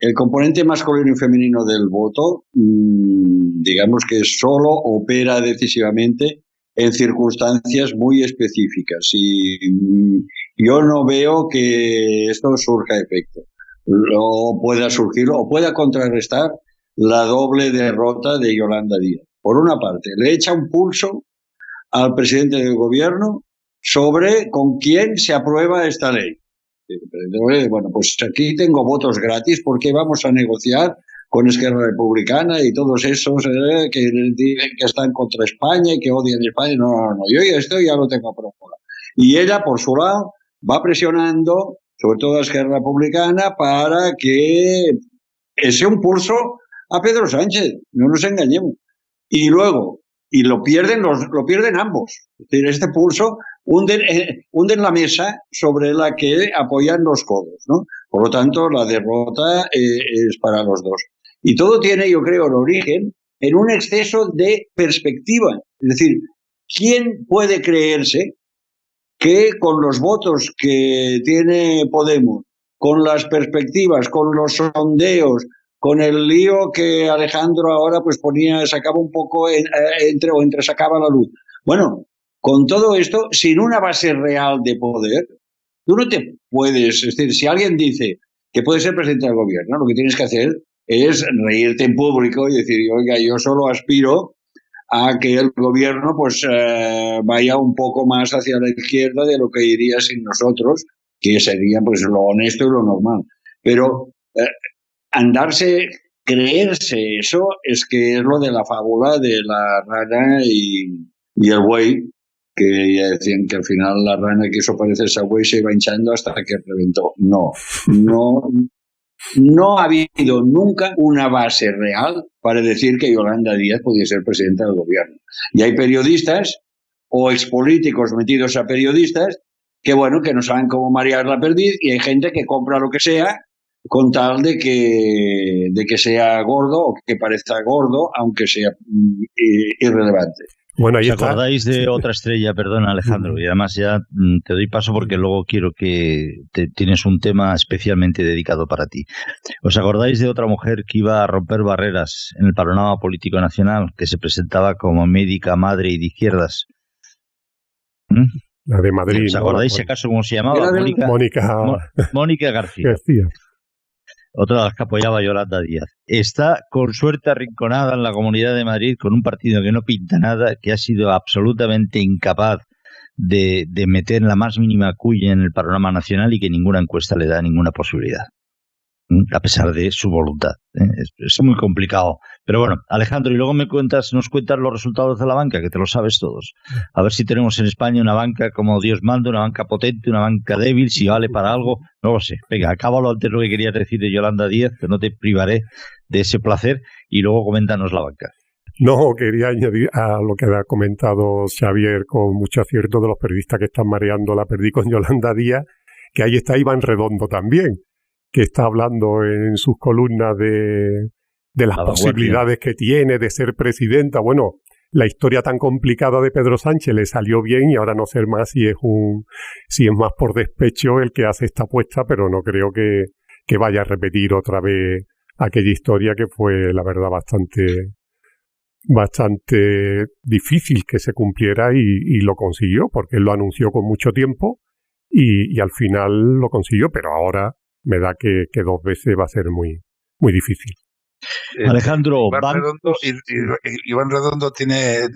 El componente masculino y femenino del voto, digamos que solo opera decisivamente en circunstancias muy específicas. Y yo no veo que esto surja efecto. O pueda surgir, o pueda contrarrestar la doble derrota de Yolanda Díaz. Por una parte, le echa un pulso al presidente del gobierno sobre con quién se aprueba esta ley. Bueno, pues aquí tengo votos gratis porque vamos a negociar con Esquerra Republicana y todos esos que dicen que están contra España y que odian España. No, yo esto ya lo tengo aprobado. Y ella, por su lado, va presionando, sobre todo a Esquerra Republicana, para que sea un pulso a Pedro Sánchez, no nos engañemos. Y luego, lo pierden ambos. Es decir, este pulso hunden la mesa sobre la que apoyan los codos, ¿no? Por lo tanto, la derrota es para los dos. Y todo tiene, yo creo, el origen en un exceso de perspectiva. Es decir, ¿quién puede creerse que con los votos que tiene Podemos, con las perspectivas, con los sondeos, con el lío que Alejandro ahora pues sacaba un poco sacaba la luz? Bueno, con todo esto, sin una base real de poder, tú no te puedes, es decir, si alguien dice que puede ser presidente del gobierno, lo que tienes que hacer es reírte en público y decir, oiga, yo solo aspiro a que el gobierno pues vaya un poco más hacia la izquierda de lo que iría sin nosotros, que sería pues lo honesto y lo normal. Pero creerse eso es que es lo de la fábula de la rana y el buey, que ya decían que al final la rana quiso parecerse a buey, se iba hinchando hasta que reventó. No ha habido nunca una base real para decir que Yolanda Díaz podía ser presidenta del gobierno. Y hay periodistas o expolíticos metidos a periodistas que, bueno, que no saben cómo marear la perdiz, y hay gente que compra lo que sea con tal de que sea gordo o que parezca gordo, aunque sea irrelevante. Bueno, ¿os acordáis de otra estrella? Perdona, Alejandro, y además ya te doy paso porque luego quiero que tienes un tema especialmente dedicado para ti. ¿Os acordáis de otra mujer que iba a romper barreras en el panorama político nacional, que se presentaba como médica, madre y de izquierdas? La de Madrid. ¿Os acordáis, si acaso, cómo se llamaba? Mónica García. Otra de las que apoyaba a Yolanda Díaz. Está con suerte arrinconada en la Comunidad de Madrid con un partido que no pinta nada, que ha sido absolutamente incapaz de meter la más mínima cuña en el panorama nacional y que ninguna encuesta le da ninguna posibilidad, a pesar de su voluntad. Es muy complicado. Pero bueno, Alejandro, y luego nos cuentas los resultados de la banca, que te lo sabes todos. A ver si tenemos en España una banca como Dios manda, una banca potente, una banca débil, si vale para algo, no lo sé. Venga, acábalo antes lo que querías decir de Yolanda Díaz, que no te privaré de ese placer, y luego coméntanos la banca. No, quería añadir a lo que ha comentado Xavier con mucho acierto de los periodistas que están mareando la perdiz con Yolanda Díaz, que ahí está Iván Redondo también, que está hablando en sus columnas de las posibilidades que tiene de ser presidenta. Bueno, la historia tan complicada de Pedro Sánchez le salió bien y ahora no sé más si es más por despecho el que hace esta apuesta, pero no creo que vaya a repetir otra vez aquella historia que fue, la verdad, bastante difícil que se cumpliera y lo consiguió, porque él lo anunció con mucho tiempo y al final lo consiguió, pero ahora me da que 2 veces va a ser muy, muy difícil. Alejandro, Iván Redondo tiene,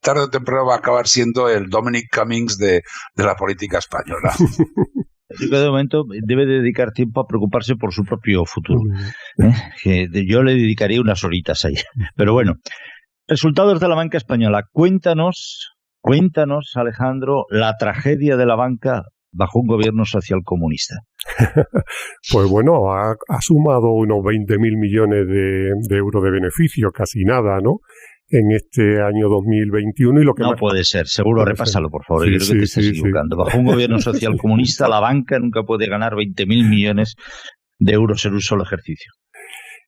tarde o temprano va a acabar siendo el Dominic Cummings de la política española. De momento debe dedicar tiempo a preocuparse por su propio futuro. Que yo le dedicaría unas horitas ahí. Pero bueno, resultados de la banca española. Cuéntanos, Alejandro, la tragedia de la banca bajo un gobierno socialcomunista. Pues bueno, ha sumado unos 20.000 millones de euros de beneficio, casi nada, ¿no?, en este año 2021. Y lo que no puede ser, seguro, repásalo, por favor. Sí, yo creo que te estás equivocando. Bajo un gobierno socialcomunista, la banca nunca puede ganar 20.000 millones de euros en un solo ejercicio.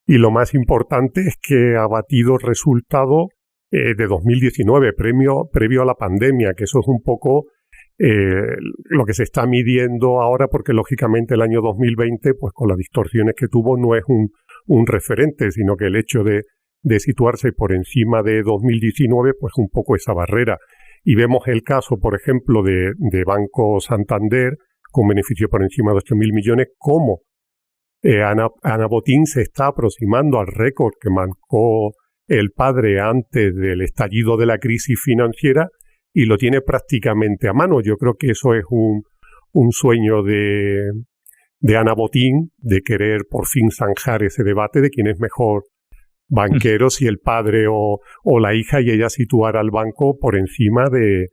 Y lo más importante es que ha batido el resultado de 2019, previo a la pandemia, que eso es un poco lo que se está midiendo ahora, porque lógicamente el año 2020, pues con las distorsiones que tuvo, no es un referente, sino que el hecho de situarse por encima de 2019, pues un poco esa barrera. Y vemos el caso, por ejemplo, de Banco Santander, con beneficio por encima de 8.000 millones, cómo Ana Botín se está aproximando al récord que marcó el padre antes del estallido de la crisis financiera, y lo tiene prácticamente a mano. Yo creo que eso es un sueño de Ana Botín, de querer por fin zanjar ese debate de quién es mejor banquero, si el padre o la hija, y ella situar al banco por encima de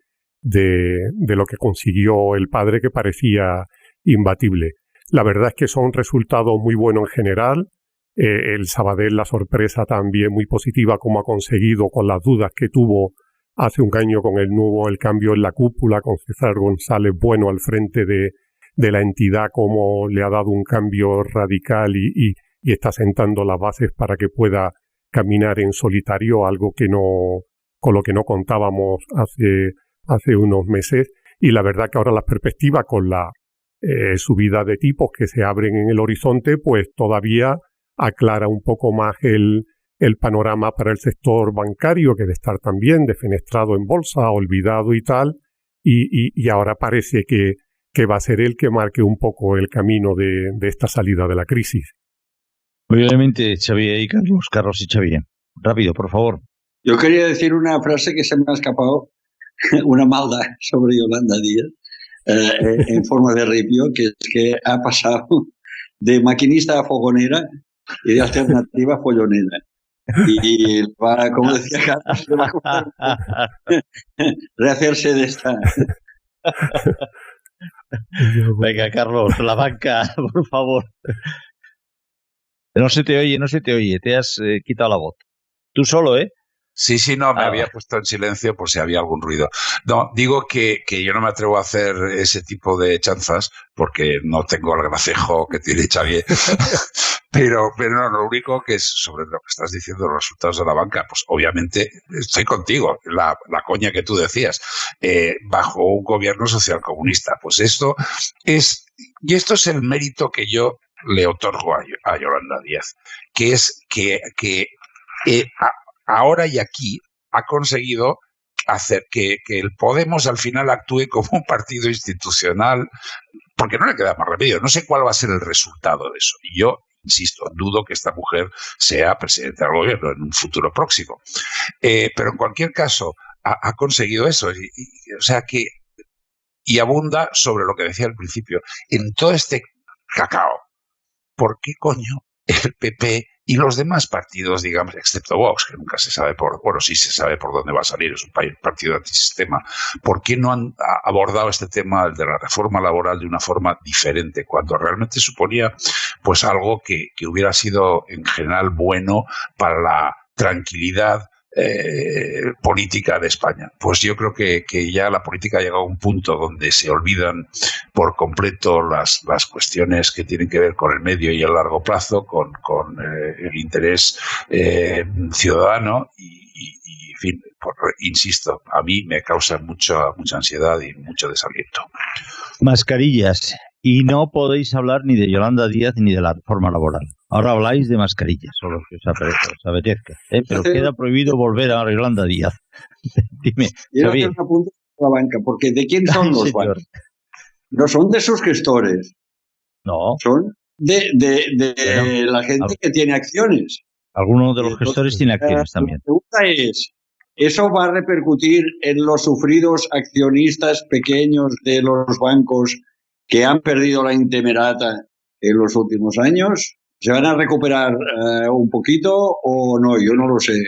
lo que consiguió el padre, que parecía imbatible. La verdad es que son resultados muy buenos en general. El Sabadell, la sorpresa también muy positiva, como ha conseguido con las dudas que tuvo hace un año con el cambio en la cúpula, con César González Bueno al frente de la entidad, como le ha dado un cambio radical y está sentando las bases para que pueda caminar en solitario, algo con lo que no contábamos hace unos meses. Y la verdad que ahora las perspectivas con la subida de tipos que se abren en el horizonte, pues todavía aclara un poco más el panorama para el sector bancario, que de estar también defenestrado en bolsa, olvidado y tal, y ahora parece que va a ser el que marque un poco el camino de esta salida de la crisis. Muy brevemente, Xavier y Carlos y Xavier. Rápido, por favor. Yo quería decir una frase que se me ha escapado, una maldad sobre Yolanda Díaz, en forma de ripio, que es que ha pasado de maquinista a fogonera y de alternativa a follonera. Y para, como decía Carlos, va a rehacerse de esta. Venga, Carlos, la banca, por favor. No se te oye, te has quitado la voz. Tú solo, ¿eh? Sí, no, me había puesto en silencio por si había algún ruido. No, digo que yo no me atrevo a hacer ese tipo de chanzas porque no tengo el gracejo que tiene Xavier. Pero no, lo único que es sobre lo que estás diciendo, los resultados de la banca, pues obviamente estoy contigo, la coña que tú decías, bajo un gobierno socialcomunista. Pues esto es el mérito que yo le otorgo a Yolanda Díaz, que es que ahora y aquí ha conseguido hacer que el Podemos al final actúe como un partido institucional, porque no le queda más remedio. No sé cuál va a ser el resultado de eso. Y yo, insisto, dudo que esta mujer sea presidenta del gobierno en un futuro próximo. Pero en cualquier caso, ha conseguido eso. O sea que, y abunda sobre lo que decía al principio, en todo este cacao. ¿Por qué coño el PP y los demás partidos, digamos, excepto Vox, que nunca se sabe sí se sabe por dónde va a salir, es un partido antisistema, ¿por qué no han abordado este tema de la reforma laboral de una forma diferente, cuando realmente suponía pues algo que hubiera sido en general bueno para la tranquilidad política de España. Pues yo creo que ya la política ha llegado a un punto donde se olvidan por completo las cuestiones que tienen que ver con el medio y el largo plazo, con el interés ciudadano y en fin, insisto, a mí me causa mucha ansiedad y mucho desaliento. Mascarillas. Y no podéis hablar ni de Yolanda Díaz ni de la reforma laboral. Ahora habláis de mascarillas, o lo que os apetezca. Pero queda prohibido volver a Yolanda Díaz. Dime, quiero hacer una punta a la banca, porque ¿de quién son los bancos? No son de suscriptores. No. Son de la gente que tiene acciones. Algunos de los gestores tienen acciones también. La pregunta es, ¿eso va a repercutir en los sufridos accionistas pequeños de los bancos que han perdido la intemerata en los últimos años? ¿Se van a recuperar un poquito o no? Yo no lo sé.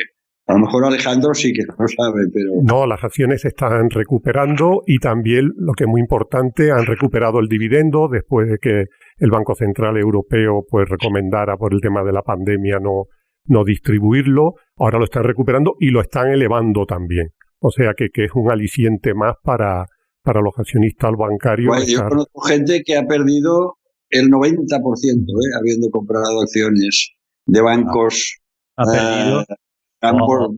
A lo mejor Alejandro sí que lo sabe, pero... No, las acciones se están recuperando y también, lo que es muy importante, han recuperado el dividendo después de que el Banco Central Europeo pues recomendara por el tema de la pandemia no distribuirlo. Ahora lo están recuperando y lo están elevando también. O sea que es un aliciente más para los accionistas bancarios. Bueno, yo conozco gente que ha perdido el 90%, habiendo comprado acciones de bancos, bancos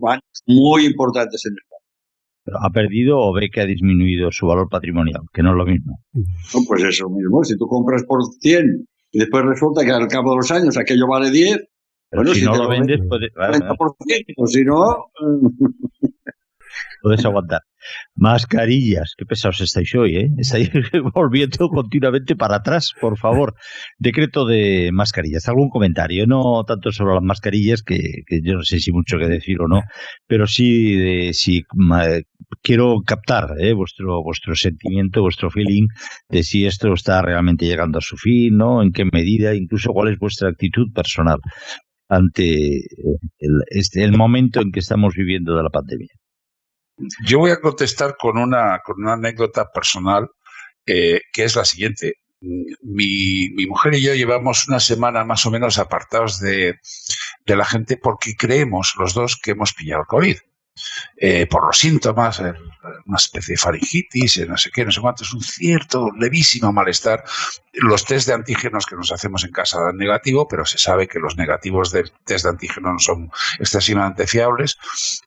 muy importantes en España. ¿Pero ha perdido o ve que ha disminuido su valor patrimonial? Que no es lo mismo. No, pues eso mismo. Si tú compras por 100 y después resulta que al cabo de los años aquello vale 10, pero bueno, si no lo vendes, puede... 30%, o si no... Puedes aguantar. Mascarillas. Qué pesados estáis hoy, ¿eh? Estáis volviendo continuamente para atrás, por favor. Decreto de mascarillas. ¿Algún comentario? No tanto sobre las mascarillas, que yo no sé si mucho que decir o no, pero sí quiero captar vuestro sentimiento, vuestro feeling de si esto está realmente llegando a su fin, ¿no? En qué medida, incluso cuál es vuestra actitud personal ante el momento en que estamos viviendo de la pandemia. Yo voy a contestar con una anécdota personal que es la siguiente. Mi mujer y yo llevamos una semana más o menos apartados de la gente porque creemos los dos que hemos pillado el COVID. Por los síntomas, una especie de faringitis, no sé qué, no sé cuánto, es un cierto levísimo malestar. Los test de antígenos que nos hacemos en casa dan negativo, pero se sabe que los negativos del test de antígenos no son excesivamente fiables.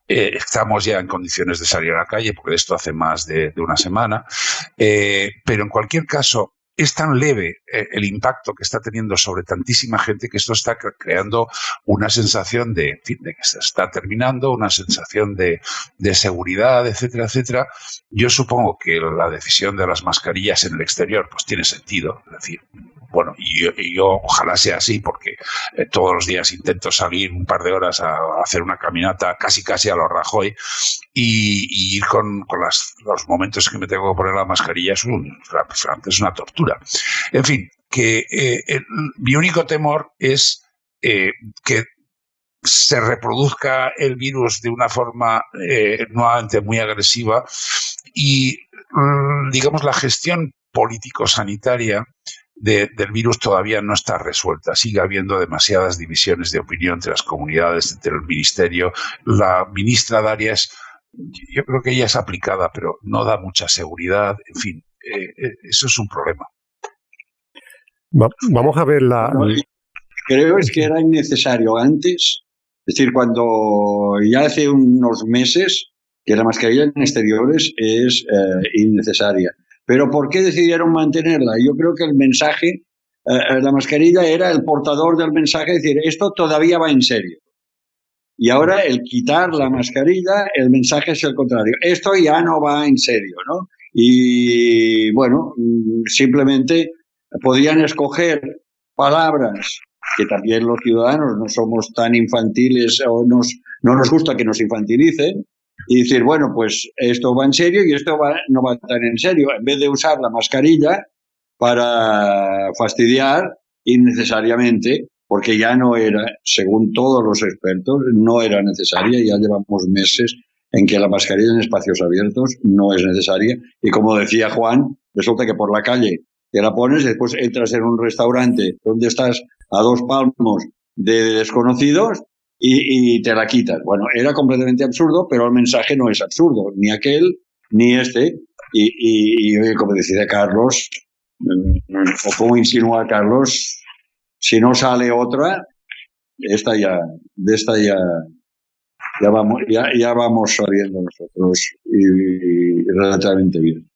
Estamos ya en condiciones de salir a la calle, porque esto hace más de una semana, pero en cualquier caso, es tan leve el impacto que está teniendo sobre tantísima gente que esto está creando una sensación de que se está terminando, una sensación de seguridad, etcétera, etcétera. Yo supongo que la decisión de las mascarillas en el exterior pues tiene sentido. Es decir, bueno, y yo ojalá sea así porque todos los días intento salir un par de horas a hacer una caminata casi a lo Rajoy y ir con los momentos que me tengo que poner la mascarilla es una tortura. En fin, que mi único temor es que se reproduzca el virus de una forma nuevamente muy agresiva y, digamos, la gestión político-sanitaria del virus todavía no está resuelta. Sigue habiendo demasiadas divisiones de opinión entre las comunidades, entre el ministerio. La ministra Darias, yo creo que ella es aplicada, pero no da mucha seguridad. En fin, eso es un problema. Vamos a ver creo es que era innecesario antes, es decir, cuando ya hace unos meses que la mascarilla en exteriores es innecesaria. Pero ¿por qué decidieron mantenerla? Yo creo que el mensaje, la mascarilla era el portador del mensaje, es decir, esto todavía va en serio. Y ahora el quitar la mascarilla, el mensaje es el contrario. Esto ya no va en serio, ¿no? Y bueno, simplemente podrían escoger palabras que también los ciudadanos no somos tan infantiles o no nos gusta que nos infantilicen y decir, bueno, pues esto va en serio y esto no va tan en serio. En vez de usar la mascarilla para fastidiar innecesariamente, porque ya no era, según todos los expertos, no era necesaria. Ya llevamos meses en que la mascarilla en espacios abiertos no es necesaria. Y como decía Juan, resulta que por la calle te la pones, después entras en un restaurante donde estás a 2 palmos de desconocidos y te la quitas. Bueno, era completamente absurdo, pero el mensaje no es absurdo, ni aquel ni este. Y como decía Carlos, o como insinúa Carlos, si no sale otra, de esta ya vamos saliendo nosotros y relativamente bien.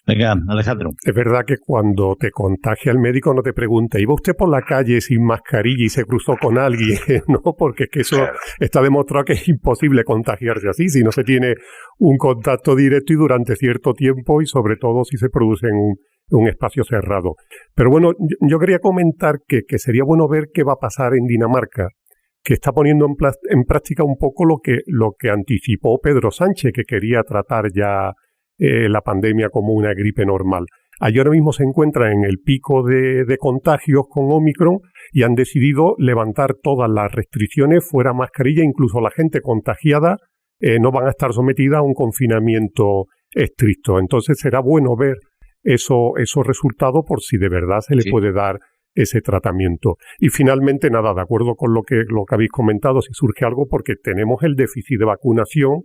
Venga, Alejandro. Es verdad que cuando te contagia el médico no te pregunta, ¿iba usted por la calle sin mascarilla y se cruzó con alguien? ¿No? Porque es que eso está demostrado que es imposible contagiarse así si no se tiene un contacto directo y durante cierto tiempo, y sobre todo si se produce en un espacio cerrado. Pero bueno, yo quería comentar que sería bueno ver qué va a pasar en Dinamarca, que está poniendo en práctica un poco lo que anticipó Pedro Sánchez, que quería tratar ya la pandemia como una gripe normal. Allí ahora mismo se encuentra en el pico de contagios con Omicron y han decidido levantar todas las restricciones, fuera mascarilla, incluso la gente contagiada no van a estar sometida a un confinamiento estricto. Entonces será bueno ver esos resultados por si de verdad se le puede dar ese tratamiento. Y finalmente, nada, de acuerdo con lo que habéis comentado, si surge algo, porque tenemos el déficit de vacunación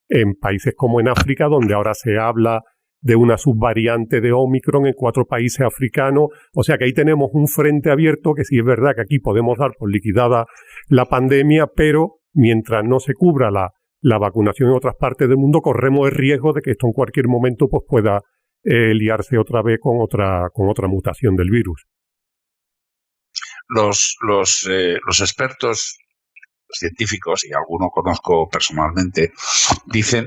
en países como en África, donde ahora se habla de una subvariante de Omicron en 4 países africanos. O sea que ahí tenemos un frente abierto, que sí es verdad que aquí podemos dar por liquidada la pandemia, pero mientras no se cubra la vacunación en otras partes del mundo, corremos el riesgo de que esto en cualquier momento pues pueda liarse otra vez con otra mutación del virus. Los expertos científicos, y alguno conozco personalmente,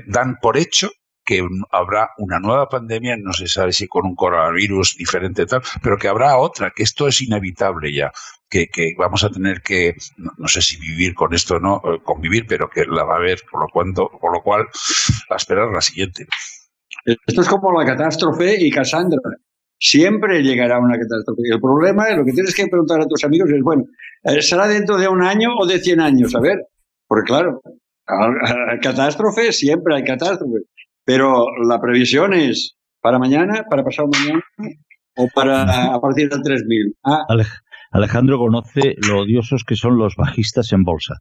dan por hecho que habrá una nueva pandemia, no se sabe si con un coronavirus diferente tal, pero que habrá otra, que esto es inevitable ya, que vamos a tener que, no sé si vivir con esto o no, convivir, pero que la va a haber, por lo cual a esperar la siguiente. Esto es como la catástrofe y Cassandra. Siempre llegará una catástrofe. El problema es, lo que tienes que preguntar a tus amigos es, bueno, ¿será dentro de 1 año o de 100 años? A ver, porque claro, catástrofe, siempre hay catástrofe, pero la previsión es para mañana, para pasado mañana o para a partir del 3000. Alejandro conoce lo odiosos que son los bajistas en bolsa.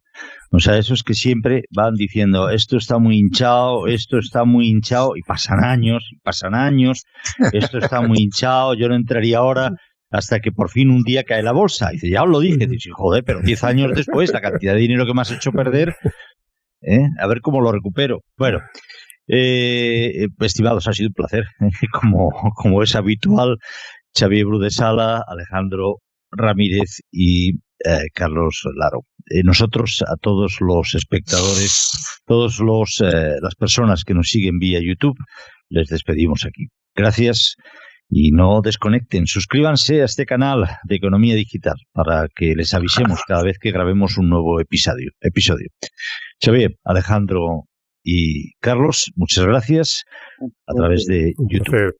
O sea, esos que siempre van diciendo esto está muy hinchado, y pasan años, esto está muy hinchado, yo no entraría ahora, hasta que por fin un día cae la bolsa. Y dice, ya os lo dije. Dice, joder, pero 10 años después, la cantidad de dinero que me has hecho perder, a ver cómo lo recupero. Bueno, estimados, ha sido un placer. Como es habitual, Xavier Brudesala, Alejandro Ramírez y Carlos Laro. Nosotros, a todos los espectadores, las personas que nos siguen vía YouTube, les despedimos aquí. Gracias y no desconecten. Suscríbanse a este canal de Economía Digital para que les avisemos cada vez que grabemos un nuevo episodio. Xavier, Alejandro y Carlos, muchas gracias a través de YouTube.